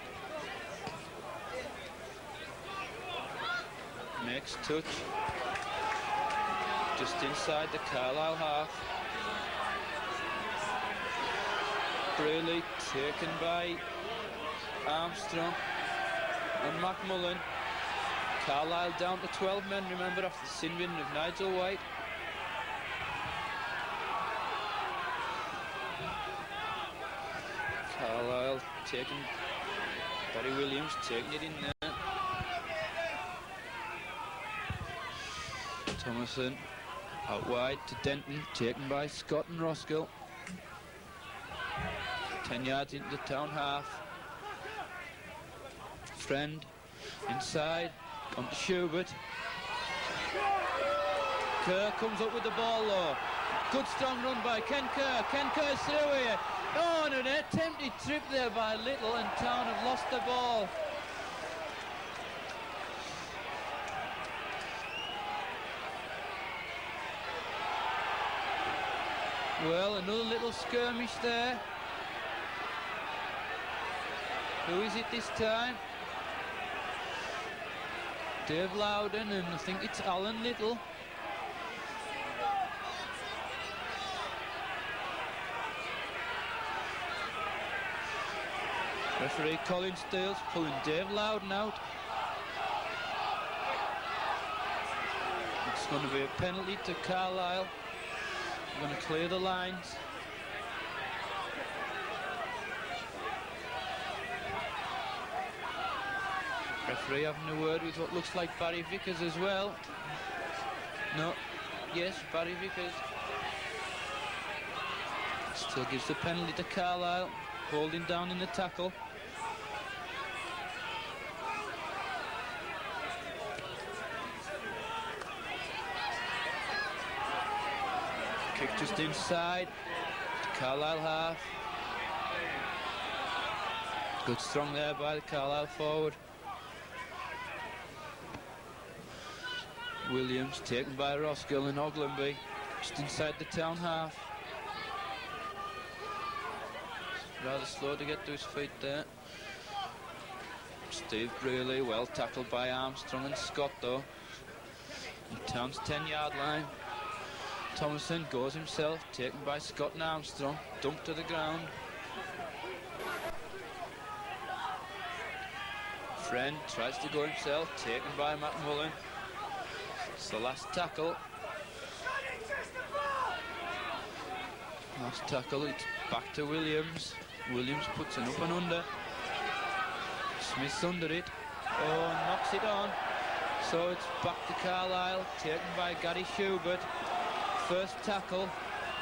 Makes touch. Just inside the Carlisle half. Brayley taken by Armstrong and McMullen. Carlisle down to 12 men, remember, after the sin bin of Nigel White. Carlisle taking, Barry Williams taking it in there. Thomason out wide to Denton, taken by Scott and Roskill. 10 yards into the town half. Friend inside, onto Schubert. Kerr comes up with the ball though. Good strong run by Ken Kerr. Ken Kerr's through here. Oh, and an attempted trip there by Little, and Town have lost the ball. Well, another little skirmish there. Who is it this time? Dave Loudon, and I think it's Alan Little. Referee Colin Stales pulling Dave Loudon out. It's going to be a penalty to Carlisle. We're going to clear the lines. Referee having a word with what looks like Barry Vickers as well. No, yes, Barry Vickers. Still gives the penalty to Carlisle, holding down in the tackle. Kick just inside, Carlisle half. Good strong there by the Carlisle forward. Williams taken by Roskill and Ogilvy, just inside the town half. Rather slow to get to his feet there. Steve Brayley, well tackled by Armstrong and Scott though. And Town's 10-yard line. Thomason goes himself, taken by Scott and Armstrong, dumped to the ground. Friend tries to go himself, taken by McMullen. It's the last tackle. Last tackle, it's back to Williams. Williams puts it up and under. Smith's under it. Oh, and knocks it on. So it's back to Carlisle, taken by Gary Schubert. First tackle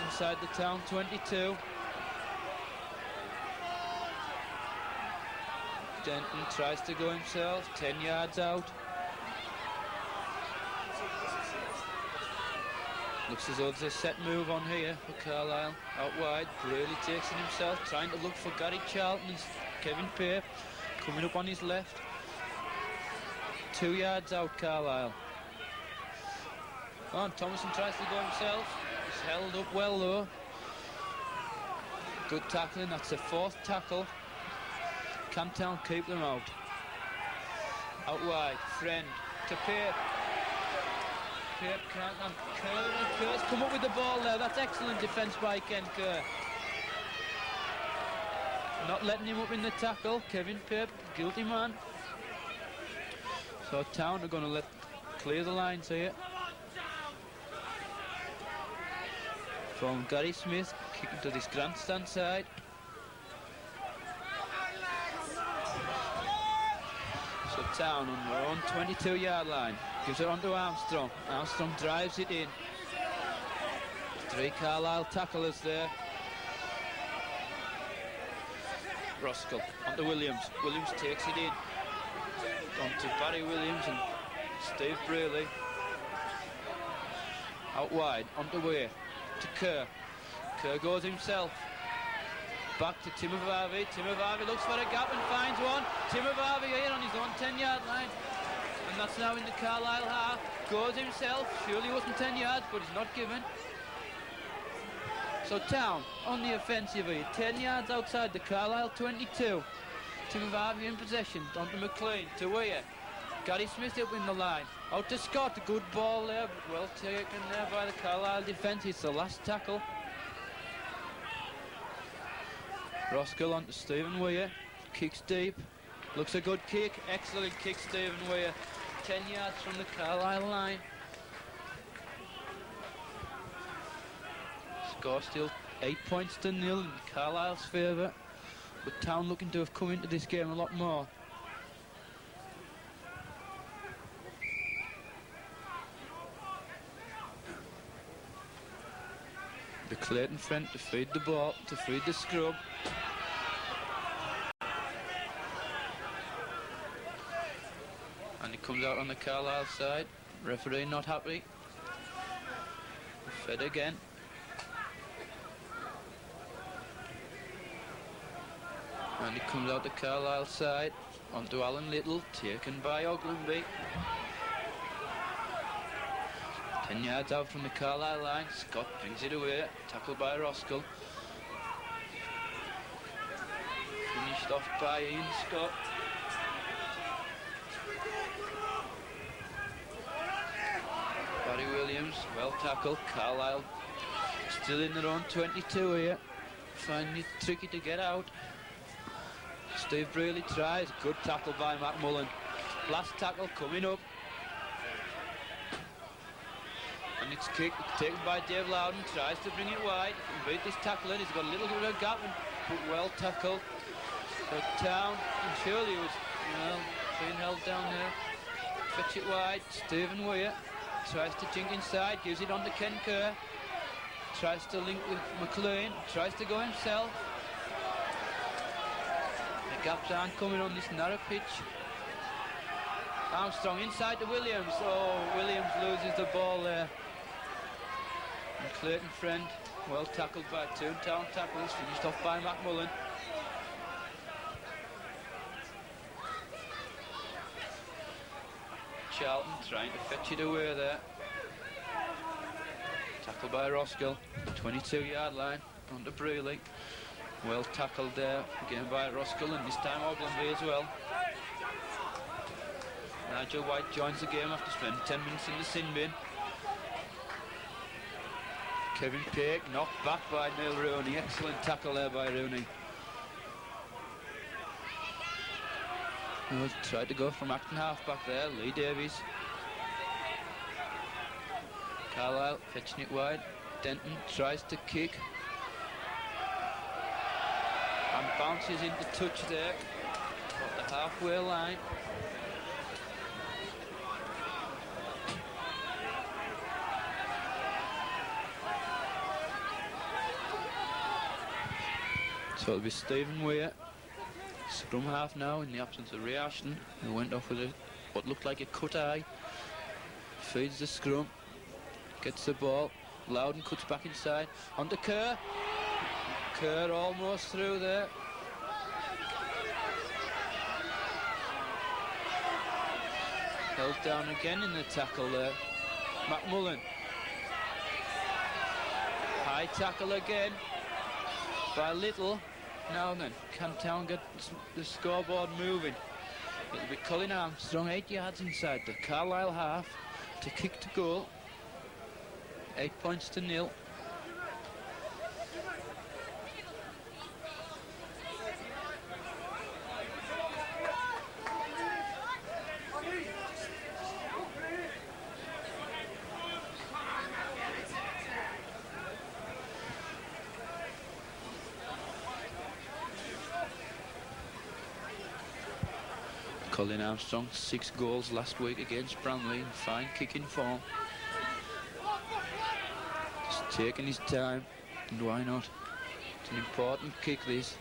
inside the town 22. Denton tries to go himself, 10 yards out. Looks as though there's a set move on here for Carlisle. Out wide, Brayley takes it himself, trying to look for Gary Charlton and Kevin Pape coming up on his left. 2 yards out, Carlisle. Oh, and Thomason tries to go himself. He's held up well though. Good tackling, that's the 4th tackle. Can Town keep them out? Out wide, Friend to Pape. Pape can't, and Kerr's come up with the ball there. That's excellent defence by Ken Kerr. not letting him up in the tackle. Kevin Pip, guilty man. So Town are going to clear the lines here. From Gary Smith, kicking to this grandstand side. So Town on their own 22-yard line. Gives it on to Armstrong. Armstrong drives it in. 3 Carlisle tacklers there. Roskell on to Williams. Williams takes it in. On to Barry Williams and Steve Braley. Out wide, on the way to Kerr. Kerr goes himself. Back to Timovarvi. Timovarvi looks for a gap and finds one. Timovarvi here on his own 10-yard line. And that's now in the Carlisle half. Goes himself. Surely wasn't 10 yards, but he's not given. So Town on the offensive here. 10 yards outside the Carlisle 22. Timovarvi in possession. On to McLean. To Weir. Gary Smith up in the line. Out to Scott. A good ball there, but well taken there by the Carlisle defence. It's the last tackle. Roskell on to Stephen Weir. Kicks deep. Looks a good kick. Excellent kick, Stephen Weir. 10 yards from the Carlisle line. Score still 8 points to 0 in Carlisle's favour. But Town looking to have come into this game a lot more. The Clayton front to feed the ball, to feed the scrub. And he comes out on the Carlisle side. Referee not happy. Fed again. And he comes out the Carlisle side. Onto Alan Little, taken by Ogilvy. 10 yards out from the Carlisle line. Scott brings it away. Tackled by Roskell. Finished off by Ian Scott. Barry Williams, well tackled. Carlisle still in their own 22 here. Finding it tricky to get out. Steve Braley tries. Good tackle by McMullen. Last tackle coming up. And it's kicked, taken by Dave Loudon. Tries to bring it wide. He can beat this tackler. He's got a little bit of a gap, but well tackled. But Town, and surely was being held down there. Fetch it wide. Stephen Weir tries to jink inside. Gives it on to Ken Kerr. Tries to link with McLean. Tries to go himself. The gaps aren't coming on this narrow pitch. Armstrong inside to Williams. Oh, Williams loses the ball there. And Clayton Friend, well tackled by 2 Town tackles, finished off by McMullen. Charlton trying to fetch it away there. Tackled by Roskell, 22-yard line, onto Braley. Well tackled there, again by Roskell, and this time Ogilvy as well. Nigel White joins the game after spending 10 minutes in the sin bin. Kevin Peake knocked back by Neil Rooney. Excellent tackle there by Rooney. Tried to go from acting half back there. Lee Davies. Carlisle fetching it wide. Denton tries to kick. And bounces into touch there. At the halfway line. So it'll be Stephen Weir, scrum half now in the absence of Ray Ashton, who went off with what looked like a cut eye. Feeds the scrum, gets the ball. Loudon cuts back inside. On to Kerr. Kerr almost through there. Held down again in the tackle there. McMullen. High tackle again by Little. Now then, can Town get the scoreboard moving? It'll be Colin Armstrong 8 yards inside the Carlisle half to kick to goal. 8 points to 0. Colin Armstrong, 6 goals last week against Bramley in fine kicking form. Just taking his time, and why not? It's an important kick, this.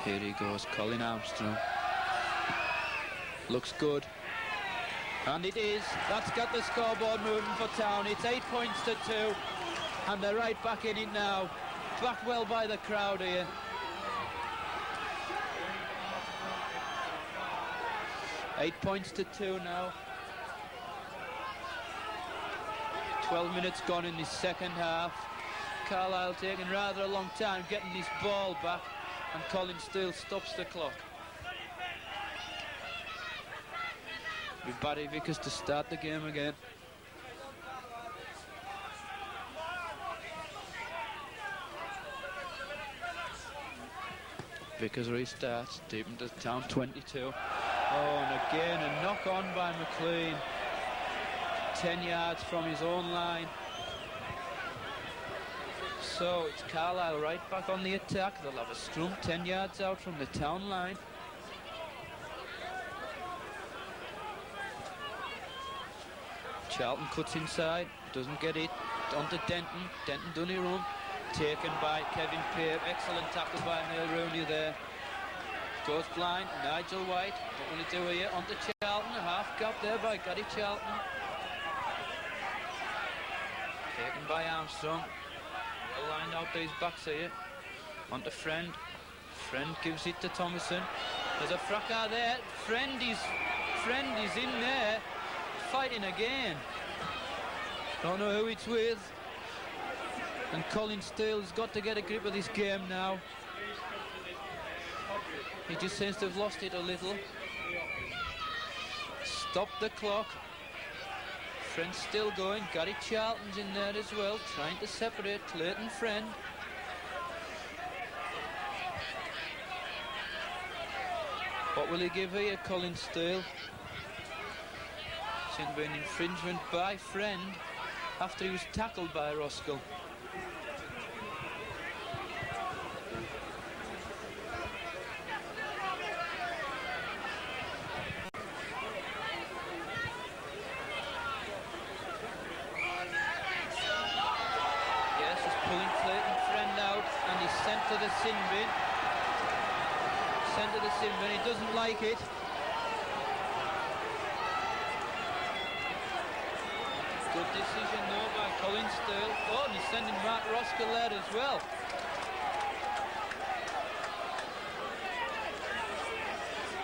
Here he goes, Colin Armstrong. Looks good. And it is. That's got the scoreboard moving for Town. It's 8 points to 2. And they're right back in it now. Backed well by the crowd here. Eight points to 2 now. 12 minutes gone in the second half. Carlisle taking rather a long time getting this ball back. And Colin Steele stops the clock. With Barry Vickers to start the game again. Vickers restarts, deep into Town 22. Oh, and again a knock on by McLean. 10 yards from his own line. So it's Carlisle right back on the attack. They'll have a scrum 10 yards out from the Town line. Charlton cuts inside, doesn't get it, onto Denton. Denton done a run, taken by Kevin Pearce. Excellent tackle by Neil Rooney there. Goes blind, Nigel White. What will he do here? Onto Charlton, a half gap there by Gary Charlton. Taken by Armstrong. Well lined out these backs here. Onto Friend. Friend gives it to Thomason. There's a fracas there. Friend is in there. Fighting again. Don't know who it's with. And Colin Steele's got to get a grip of this game now. He just seems to have lost it a little. Stop the clock. Friend's still going. Gary Charlton's in there as well, trying to separate Clayton Friend. What will he give here, Colin Steele? Seems to be an infringement by Friend after he was tackled by Roskell. Yes, he's pulling Clayton Friend out and he's sent to the sin bin. Sent to the sin bin, he doesn't like it. Good decision though by Colin Steele. Oh, and he's sending Mark Roskell there as well.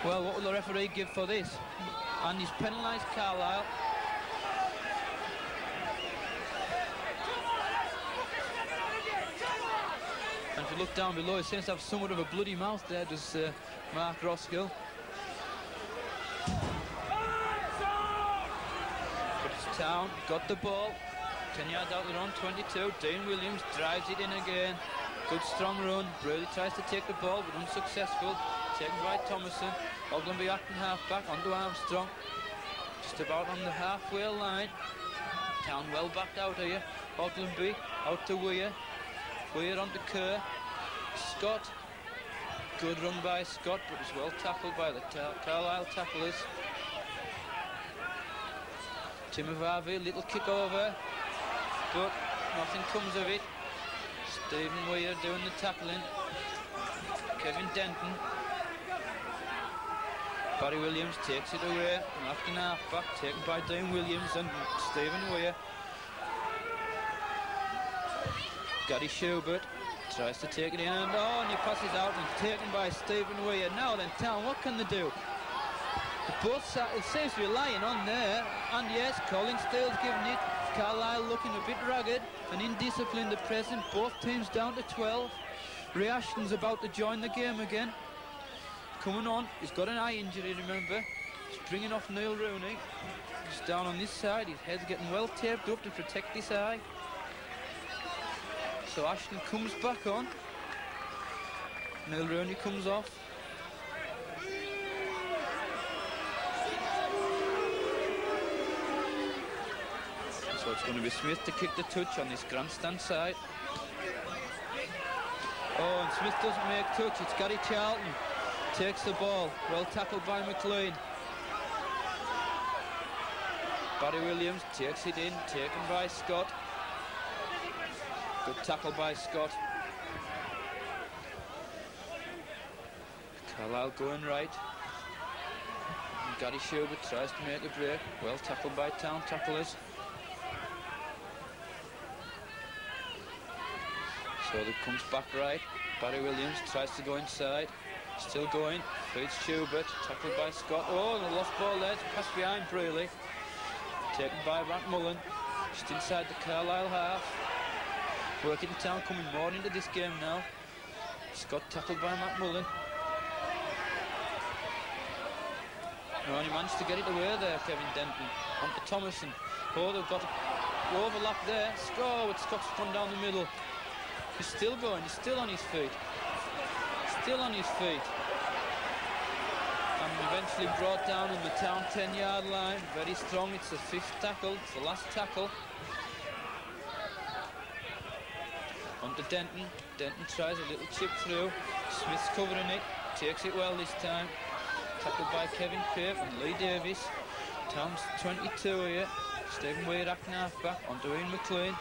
Well, what will the referee give for this? And he's penalised Carlisle. And if you look down below, he seems to have somewhat of a bloody mouth there, does Mark Roskell. Town got the ball, 10 yards out the run, 22. Dean Williams drives it in again. Good strong run. Brady tries to take the ball but unsuccessful. Taken by Thomason. Ogdenby acting half back onto Armstrong. Just about on the halfway line. Town well backed out here. Ogdenby out to Weir. Weir onto Kerr. Scott. Good run by Scott, but it's well tackled by the Carlisle tacklers. Timavave, little kick over, but nothing comes of it. Stephen Weir doing the tackling. Kevin Denton. Barry Williams takes it away. After an half-back taken by Dean Williams and Stephen Weir. Gary Schubert tries to take it in and and he passes out and taken by Stephen Weir. Now then, Town, what can they do? Both sides, it seems to be lying on there, and yes, Colin Steele's giving it. Carlisle looking a bit ragged and indisciplined at present. Both teams down to 12. Ray Ashton's about to join the game again. Coming on, he's got an eye injury, remember. He's bringing off Neil Rooney. He's down on this side, his head's getting well taped up to protect this eye. So Ashton comes back on. Neil Rooney comes off. So it's going to be Smith to kick the touch on this grandstand side. Oh, and Smith doesn't make touch. It's Gary Charlton. Takes the ball. Well tackled by McLean. Barry Williams takes it in. Taken by Scott. Good tackle by Scott. Carlisle going right. And Gary Schubert tries to make a break. Well tackled by town tacklers. So it comes back right. Barry Williams tries to go inside. Still going. Feeds Schubert. Tackled by Scott. Oh, and a lost ball there. It's passed behind Brearley. Taken by Matt Mullen. Just inside the Carlisle half. Workington coming more into this game now. Scott tackled by Matt Mullen. No, and he managed to get it away there, Kevin Denton. On to Thomason. Oh, they've got an overlap there. Score with Scott's run down the middle. He's still going, he's still on his feet. Still on his feet. And eventually brought down on the town 10-yard line. Very strong, it's the 5th tackle, it's the last tackle. On to Denton. Denton tries a little chip through. Smith's covering it, takes it well this time. Tackled by Kevin Pape and Lee Davis. Town's 22 here. Stephen Weir acting half-back onto Ian McLean.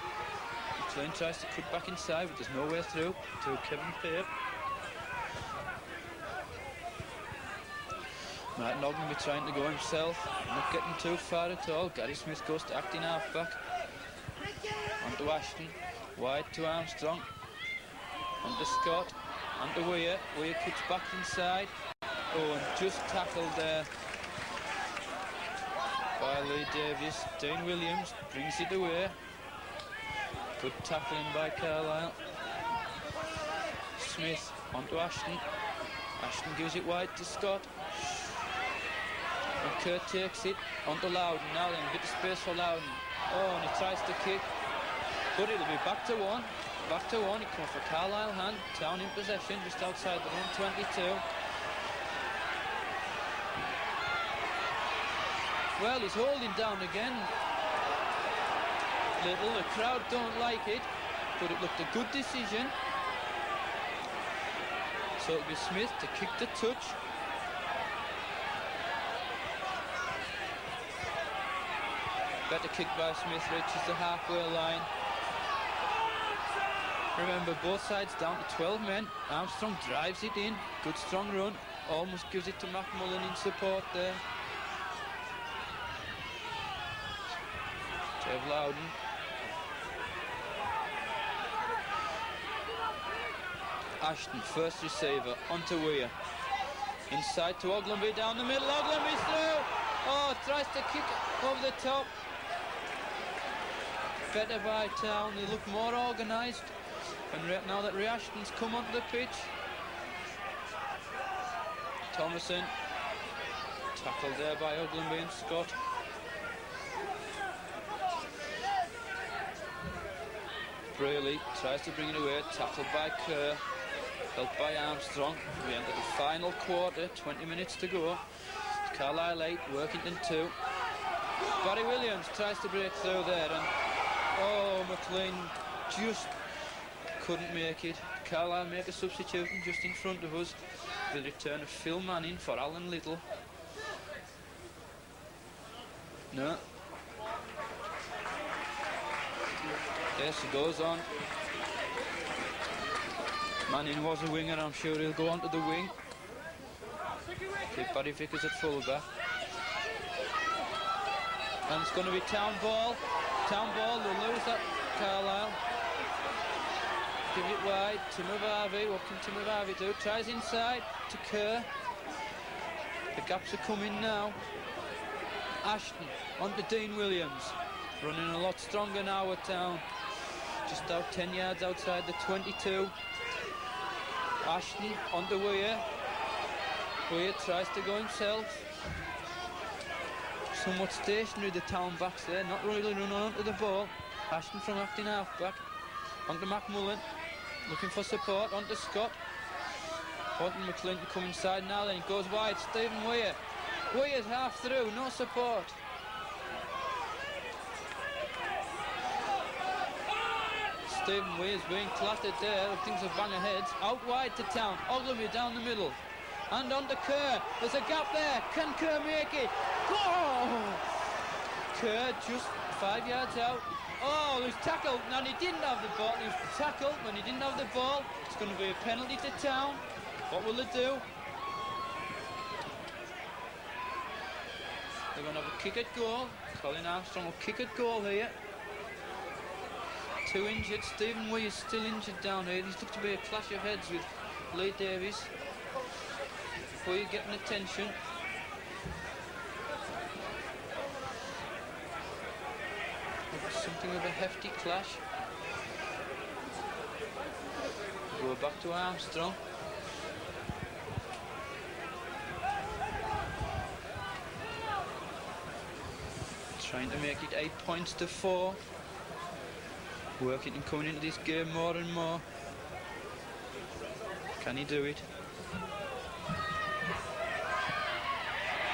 McLean tries to cut back inside, but there's no way through to Kevin Pape. Martin Ogden will be trying to go himself, not getting too far at all. Gary Smith goes to acting half-back. On to Ashton, wide to Armstrong. On to Scott, on to Weir. Weir kicks back inside. Oh, and just tackled there by Lee Davis. Dean Williams brings it away. Good tackling by Carlisle. Smith onto Ashton. Ashton gives it wide to Scott. And Kurt takes it onto Loudon. Now then, a bit of space for Loudon. Oh, and he tries to kick. But it'll be back to one. Back to one. It comes for Carlisle hand. Town in possession just outside the 122. Well, he's holding down again. Little, the crowd don't like it, but it looked a good decision. So it'll be Smith to kick the touch. Better kick by Smith, reaches the halfway line. Remember, both sides down to 12 men. Armstrong drives it in, good strong run, almost gives it to Mac Mullen in support there. Trev Loudon. Ashton, first receiver, onto Weir. Inside to Ogilvie, down the middle, Ogilvie's through! Oh, tries to kick over the top. Better by Town, they look more organised. And now that Ashton's come onto the pitch. Thomason, tackled there by Ogilvie and Scott. Brearley tries to bring it away, tackled by Kerr. Helped by Armstrong. We enter the final quarter, 20 minutes to go. Carlisle 8, Workington 2. Barry Williams tries to break through there, and oh, McLean just couldn't make it. Carlisle make a substitution just in front of us. The return of Phil Manning for Alan Little. No. Yes, he goes on. Manning was a winger, I'm sure he'll go onto the wing. Keep Barry Vickers at fullback. And it's going to be Town ball. Town ball, they'll lose that, Carlisle. Give it wide, Timavave, what can Timavave do? Tries inside to Kerr. The gaps are coming now. Ashton, onto Dean Williams. Running a lot stronger now at Town. Just out 10 yards outside the 22. Ashton onto Weir. Weir tries to go himself. Somewhat stationary, the Town backs there, not really running onto the ball. Ashton from acting half-back. Onto Mac Mullen, looking for support, onto Scott. Wanting McLean to come inside now, then he goes wide, Stephen Weir. Weir's half through, no support. Stephen Weir's being clattered there. Things have bang ahead. Out wide to Town. Ogilvy down the middle. And on to Kerr. There's a gap there. Can Kerr make it? Oh! Kerr just 5 yards out. Oh, he was tackled. And he didn't have the ball. He was tackled when he didn't have the ball. It's going to be a penalty to Town. What will they do? They're going to have a kick at goal. Colin Armstrong will kick at goal here. 2 injured. Stephen Wee is still injured down here. He's looked to be a clash of heads with Lee Davies. Wee getting attention. Something of a hefty clash. Go back to Armstrong. Trying to make it 8 points to 4. Workington coming into this game more and more. Can he do it?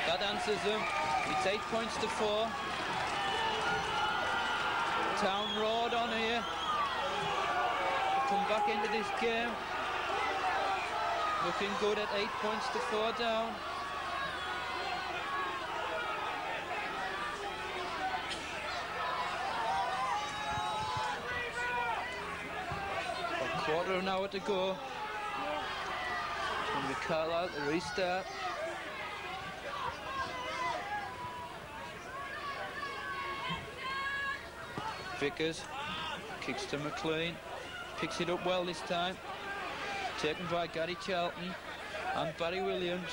That answers them. It's 8 points to 4. Town roared on here. Come back into this game. Looking good at 8 points to 4 down. A quarter of an hour to go. It's going to be Carlisle to restart. Vickers kicks to McLean, picks it up well this time, taken by Gary Charlton and Barry Williams.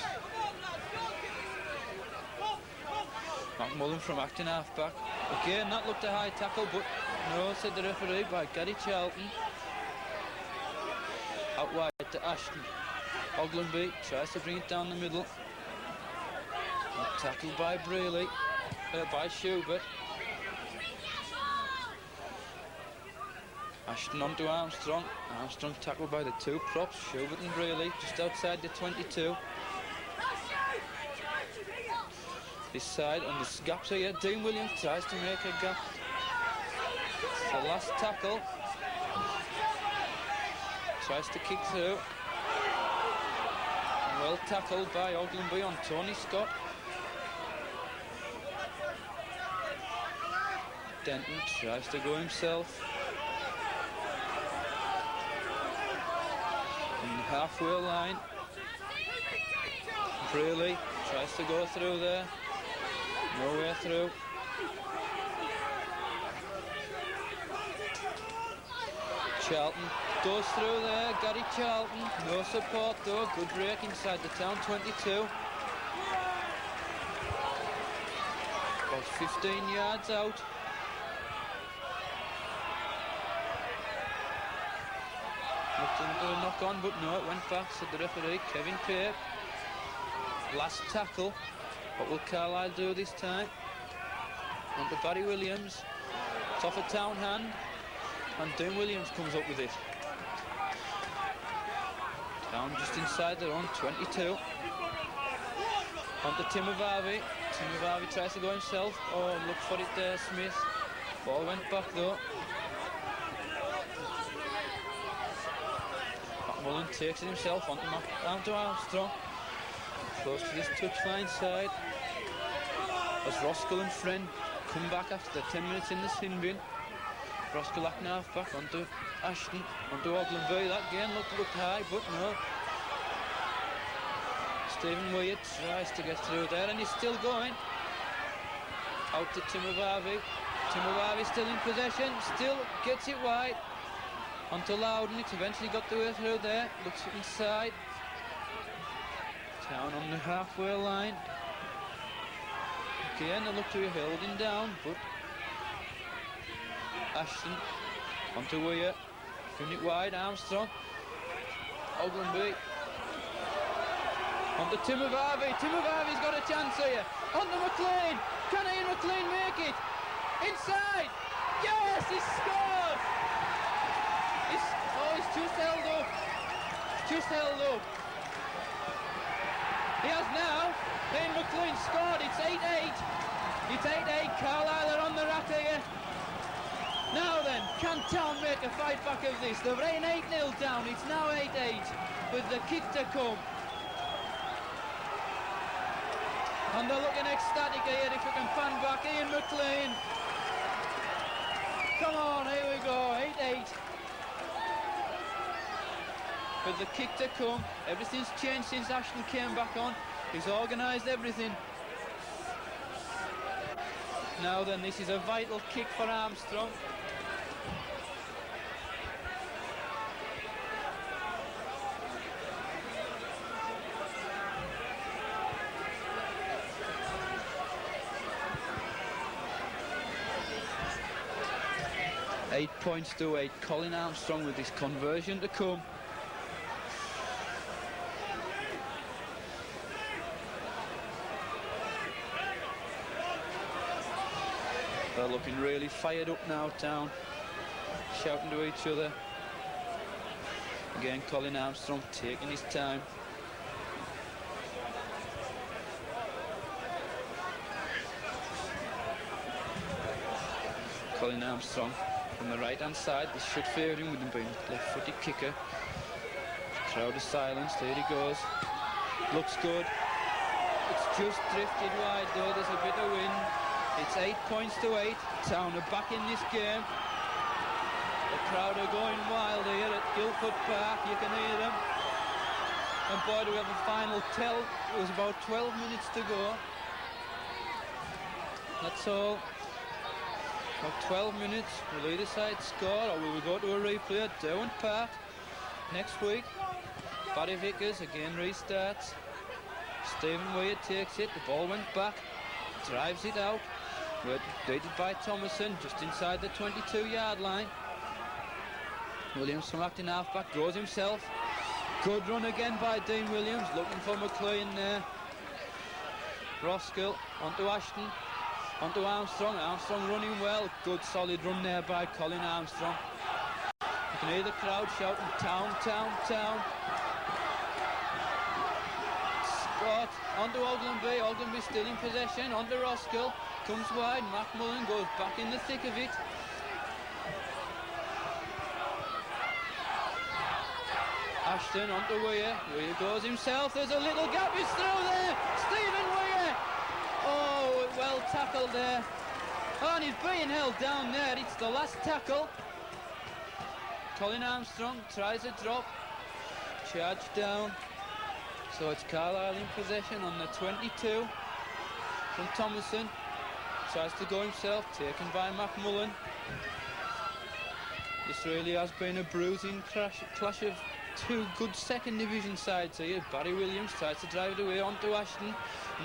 McMullen from acting half-back. Again, that looked a high tackle, but no, said the referee, by Gary Charlton. Out wide to Ashton. Ogilvy tries to bring it down the middle. Tackled by Brayley, by Schubert. Ashton on to Armstrong. Armstrong tackled by the 2 props, Schubert and Brayley, just outside the 22. This side, and the gaps here. Dean Williams tries to make a gap. It's the last tackle. Tries to kick through. Well tackled by Ogilvy on Tony Scott. Denton tries to go himself. On the halfway line. Brayley tries to go through there. No way through. Charlton goes through there. Gary Charlton. No support though. Good break inside the Town 22. About 15 yards out. Looked into a knock on, but no, it went back, said the referee, Kevin Pape. Last tackle. What will Carlisle do this time? On to Barry Williams. It's off a Town hand. And Dean Williams comes up with it. Town just inside their own 22. On to Timovavi. Timovavi tries to go himself. Oh, look for it there, Smith. Ball went back though. McMullen takes it himself onto Armstrong. Close to this touchline side. As Roskell and Friend come back after the 10 minutes in the sin bin. Roskell acting half back onto Ashton, onto Ogilvy. That again looked high, but no. Stephen Weir tries to get through there, and he's still going. Out to Timovavi. Timovavi still in possession, still gets it wide. Onto Loudon, it's eventually got the way through there. Looks inside. Town on the halfway line. Again, they look to be holding down, but Ashton onto Weir, giving it wide, Armstrong. Ogilvy onto Timovavi. Timovavi's got a chance here. Onto McLean. Can Ian McLean make it? Inside. Yes, he scored. He's just held up. Just held up. He has now. Ian McLean scored. It's 8-8. It's 8-8. Carlisle are on the rack here. Now then, can Town make a fight back of this? They're 8-0 down, it's now 8-8 with the kick to come. And they're looking ecstatic here if we can pan back. Ian McLean. Come on, here we go, 8-8. With the kick to come. Everything's changed since Ashton came back on. He's organised everything. Now then, this is a vital kick for Armstrong. Eight points to 8. Colin Armstrong with his conversion to come. They're looking really fired up now, Town. Shouting to each other. Again, Colin Armstrong taking his time. Colin Armstrong from the right-hand side. This should favour him with him being left-footed kicker. Crowd is silenced. There he goes. Looks good. It's just drifted wide though. There's a bit of wind. It's 8 points to 8. Town are back in this game. The crowd are going wild here at Guildford Park. You can hear them. And boy, do we have a final tell. It was about 12 minutes to go. That's all. About 12 minutes. Will either side score, or will we go to a replay at Derwent Park next week? Barry Vickers again restarts. Stephen Weir takes it. The ball went back. Drives it out. Dated by Thomason, just inside the 22-yard line. Williams from acting half-back goes himself. Good run again by Dean Williams, looking for McLean there. Roskill onto Ashton, onto Armstrong. Armstrong running well. Good solid run there by Colin Armstrong. You can hear the crowd shouting, Town, Town, Town. Scott onto Ogilvy. Ogilvy still in possession. Onto Roskill. Comes wide. McMullen goes back in the thick of it. Ashton onto Weir. Weir goes himself. There's a little gap. He's through there. Stephen Weir. Oh, well tackled there. Oh, and he's being held down there. It's the last tackle. Colin Armstrong tries a drop. Charge down. So it's Carlisle in possession on the 22 from Thomason. Tries to go himself, taken by McMullen. This really has been a bruising clash of two good second division sides here. Barry Williams tries to drive it away onto Ashton.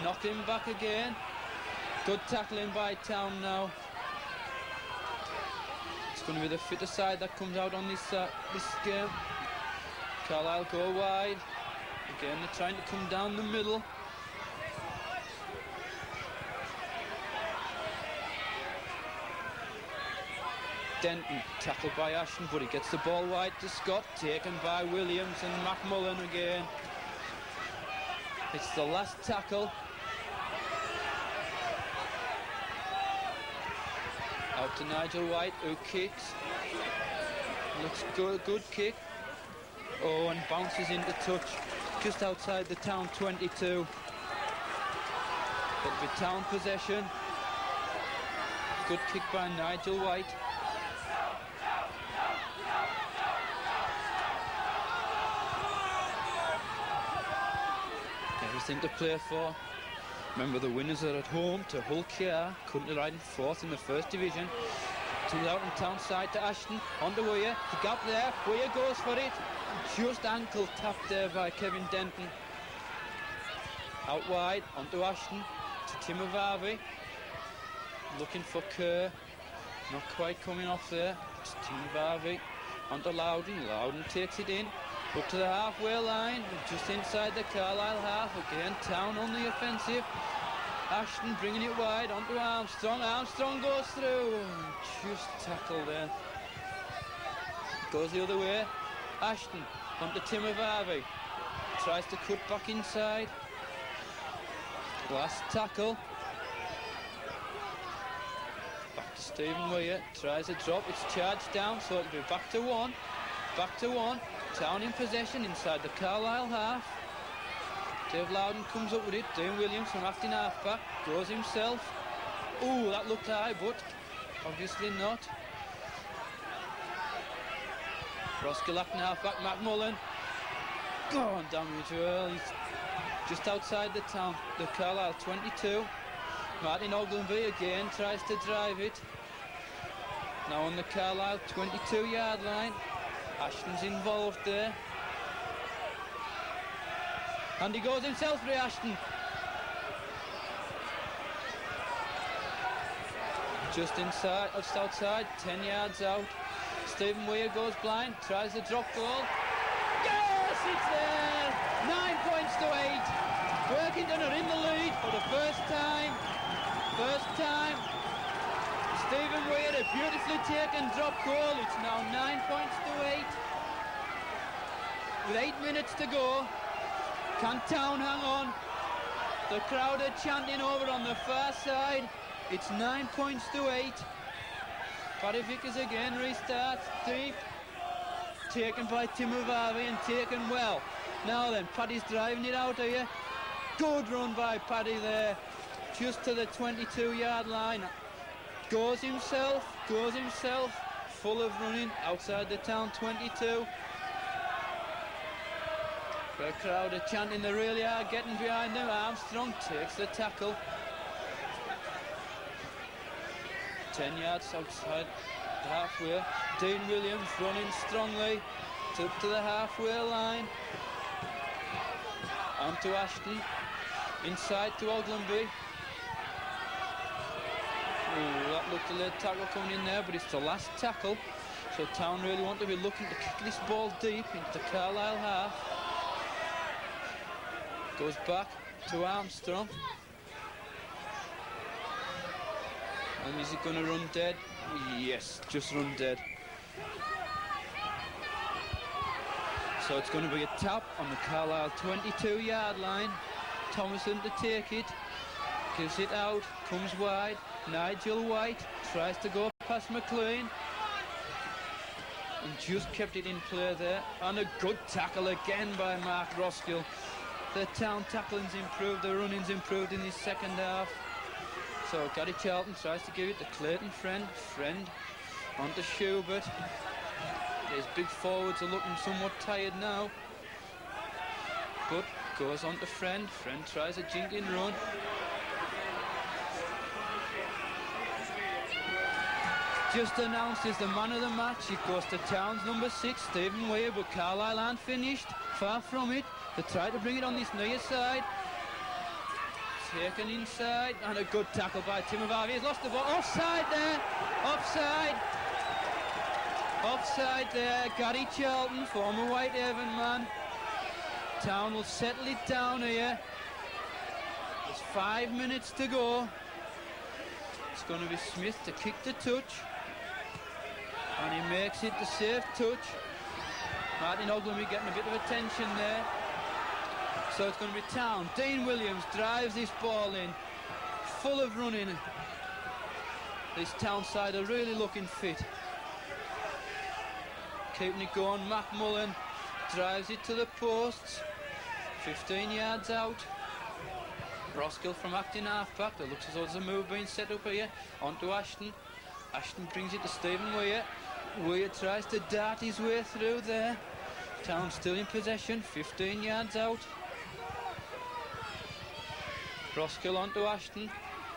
Knock him back again. Good tackling by Town now. It's going to be the fitter side that comes out on this game. Carlisle go wide. Again, they're trying to come down the middle. Denton tackled by Ashton, but he gets the ball wide to Scott, taken by Williams and McMullen again. It's the last tackle. Out to Nigel White, who kicks. Looks good, good kick. Oh, and bounces into touch just outside the Town 22. It'll be Town possession. Good kick by Nigel White. Everything to play for. Remember, the winners are at home to Hull KR, currently riding fourth in the first division. Comes out on Town side to Ashton, onto Weir, the gap there, Weir goes for it. Just ankle tapped there by Kevin Denton. Out wide, onto Ashton, to Timovavi. Looking for Kerr, not quite coming off there. It's Timovavi, onto Loudon, Loudon takes it in. Up to the halfway line, just inside the Carlisle half. Again, Town on the offensive. Ashton bringing it wide onto Armstrong. Armstrong goes through. Just tackled there. Goes the other way. Ashton onto Timovavi. Tries to cut back inside. Last tackle. Back Stephen Weir tries a drop. It's charged down, so it'll be back to one. Back to one. Town in possession inside the Carlisle half. Dave Loudon comes up with it. Dean Williams from acting half-back goes himself. Ooh, that looked high, but obviously not. Roskill acting half-back. McMullen. Go on, damage. Well, he's just outside the town. The Carlisle 22. Martin Ogilvie again tries to drive it. Now on the Carlisle 22-yard line. Ashton's involved there. And he goes himself, Ray Ashton. Just inside, just outside, 10 yards out. Stephen Weir goes blind, tries the drop goal. Yes, it's there! 9 points to 8. Workington are in the lead for the first time. First time. Stephen Weir, a beautifully taken drop goal. It's now 9 points to 8. With 8 minutes to go. Can Town hang on? The crowd are chanting over on the far side. It's 9 points to 8. Paddy Vickers again restarts deep. Taken by Tim Avavi and taken well. Now then, Paddy's driving it out here. Good run by Paddy there. Just to the 22-yard line. Goes himself. Full of running outside the Town 22. The crowd are chanting, they really are getting behind them. Armstrong takes the tackle. 10 yards outside the halfway. Dean Williams running strongly up to the halfway line. On to Ashton. Inside to Ogilvie. Ooh, that looked a late tackle coming in there, but it's the last tackle. So Town really want to be looking to kick this ball deep into the Carlisle half. Goes back to Armstrong. And is he going to run dead? Yes, just run dead. So it's going to be a tap on the Carlisle 22-yard line. Thomason to take it. Gives it out. Comes wide. Nigel White tries to go past McLean. And just kept it in play there. And a good tackle again by Mark Roskill. The Town tackling's improved, the running's improved in this second half. So Gary Charlton tries to give it to Clayton Friend on to Schubert. These big forwards are looking somewhat tired now. But goes on to Friend tries a jinking run. Just announced as the man of the match. It goes to Town's number 6, Stephen Weir, but Carlisle aren't finished. Far from it. They try to bring it on this near side. Taken inside, and a good tackle by Tim Avavi. He's lost the ball. Offside there. Offside there. Gary Charlton, former Whitehaven man. Town will settle it down here. There's 5 minutes to go. It's going to be Smith to kick the touch. And he makes it the safe touch. Martin Ogilvie getting a bit of attention there. So it's going to be Town. Dean Williams drives this ball in. Full of running. This Town side are really looking fit. Keeping it going. McMullen drives it to the posts. 15 yards out. Roskill from acting half-back. There looks as though there's a move being set up here. On to Ashton. Ashton brings it to Stephen Weir. Weir tries to dart his way through there. Town still in possession. 15 yards out. Roskill on to Ashton.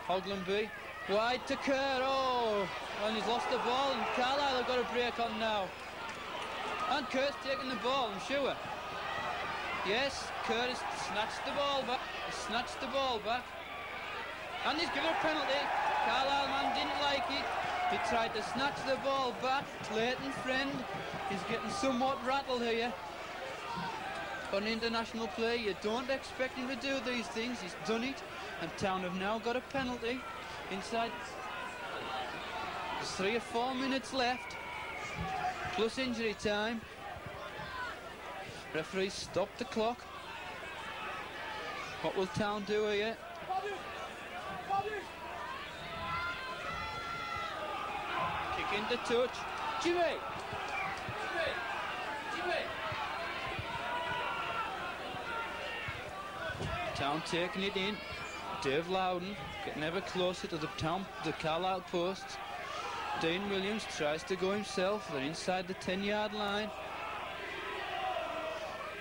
Ogilvie. Wide to Kerr. Oh! And he's lost the ball, and Carlisle have got a break on now. And Kerr's taking the ball, I'm sure. Yes, Kerr has snatched the ball back. And he's given a penalty. Carlisle man didn't like it. He tried to snatch the ball back. Clayton Friend is getting somewhat rattled here. On international play, you don't expect him to do these things. He's done it, and Town have now got a penalty inside. There's 3 or 4 minutes left, plus injury time. Referee stopped the clock. What will Town do here? into touch. Jimmy! Town taking it in. Dave Loudon getting ever closer to the Carlisle posts. Dean Williams tries to go himself. They're inside the 10-yard line.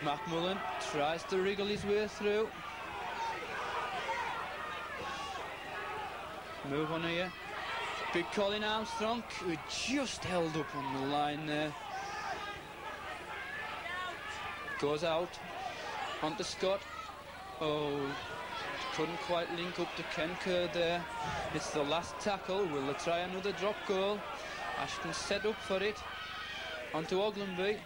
McMullen tries to wriggle his way through. Move on here. Big Colin Armstrong, who just held up on the line there. Goes out onto Scott. Oh, couldn't quite link up to Ken Kerr there. It's the last tackle. Will they try another drop goal? Ashton set up for it. Onto Oglenby.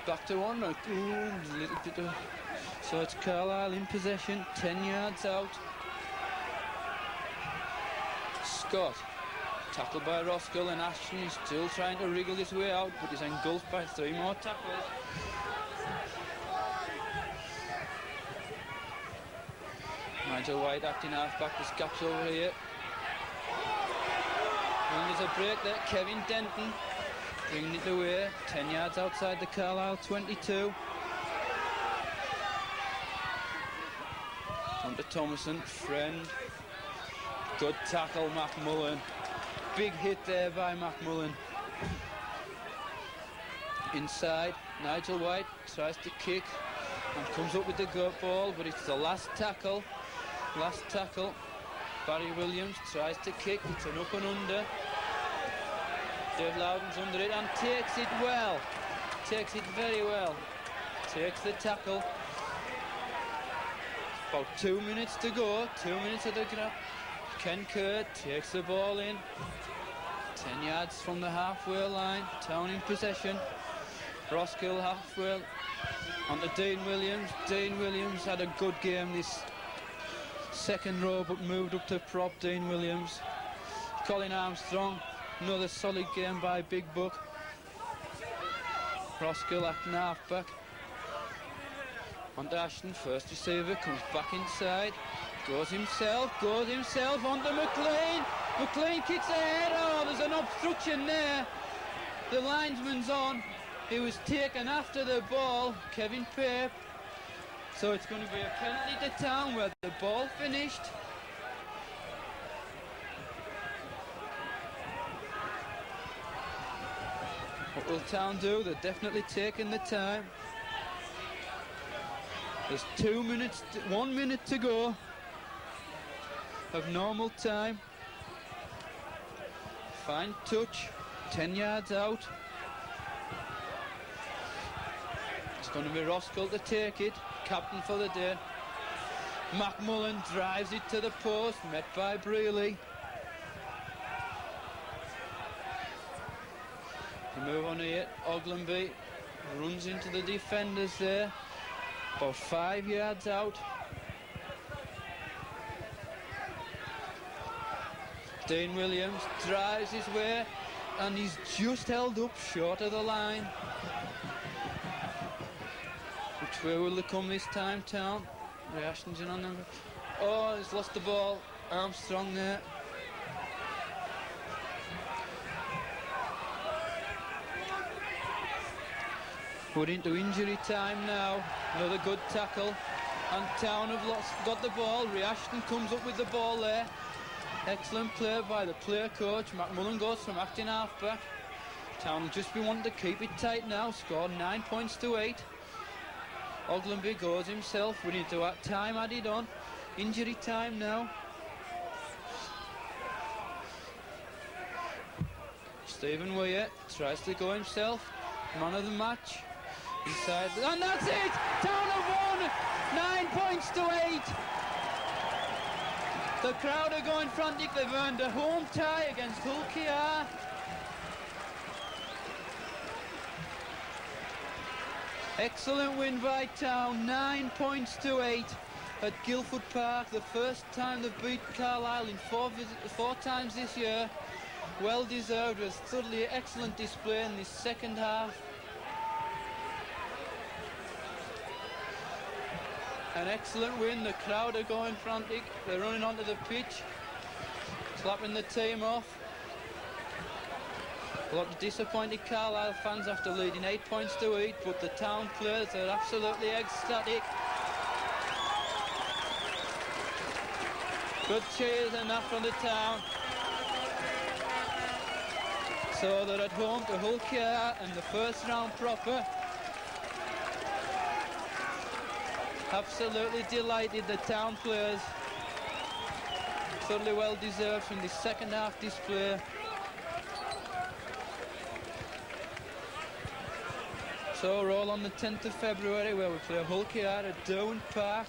Back to one. Ooh, a little bit of... So it's Carlisle in possession, 10 yards out. Scott, tackled by Roskill, and Ashton is still trying to wriggle his way out, but he's engulfed by 3 more tacklers. Nigel White acting half-back, there's gaps over here. And there's a break there, Kevin Denton bringing it away, 10 yards outside the Carlisle 22. Onto Thomason, Friend. Good tackle, McMullen. Big hit there by McMullen. Inside, Nigel White tries to kick and comes up with the gut ball, but it's the last tackle. Last tackle. Barry Williams tries to kick, it's an up and under. Dave Loudon's under it and takes it well. Takes it very well. Takes the tackle. About 2 minutes to go, 2 minutes of the grab. Ken Kerr takes the ball in. 10 yards from the halfway line. Town in possession. Roskill halfway. Onto Dean Williams. Dean Williams had a good game this second row, but moved up to prop. Dean Williams. Colin Armstrong. Another solid game by Big Buck. Roskill acting halfback. Onto Ashton, first receiver, comes back inside, goes himself onto McLean. McLean kicks ahead. Oh, there's an obstruction there. The linesman's on. He was taken after the ball, Kevin Pape. So it's going to be a penalty to Town where the ball finished. What will Town do? They're definitely taking the time. There's 2 minutes, 1 minute to go of normal time. Fine touch, 10 yards out. It's going to be Roskill to take it, captain for the day. McMullen drives it to the post, met by Brealey. The move on here, Oglenby runs into the defenders there. About 5 yards out. Dean Williams drives his way and he's just held up short of the line. Which way will they come this time, Town? Reactions in on them. Oh, he's lost the ball. Armstrong there. We're into injury time now. Another good tackle. And Town have got the ball. Reashton comes up with the ball there. Excellent play by the player coach. McMullen goes from acting halfback. Town will just be wanting to keep it tight now. Scored 9 points to 8. Oglenby goes himself. We need to have time added on. Injury time now. Stephen Weir tries to go himself. Man of the match. Inside, and that's it! Town have won! 9 points to 8. The crowd are going frantic. They've earned a home tie against Hull KR. Excellent win by Town, 9 points to 8 at Guildford Park. The first time they've beat Carlisle in four times this year. Well deserved. It was thoroughly excellent display in this second half. An excellent win. The crowd are going frantic. They're running onto the pitch. Slapping the team off. A lot of disappointed Carlisle fans after leading 8 points to 8, but the town players are absolutely ecstatic. Good cheers and that from the town. So they're at home to Hull KR and the first round proper. Absolutely delighted, the town players. Totally well deserved from the second half display. So we're all on the 10th of February where we play Hull KR at Down Park.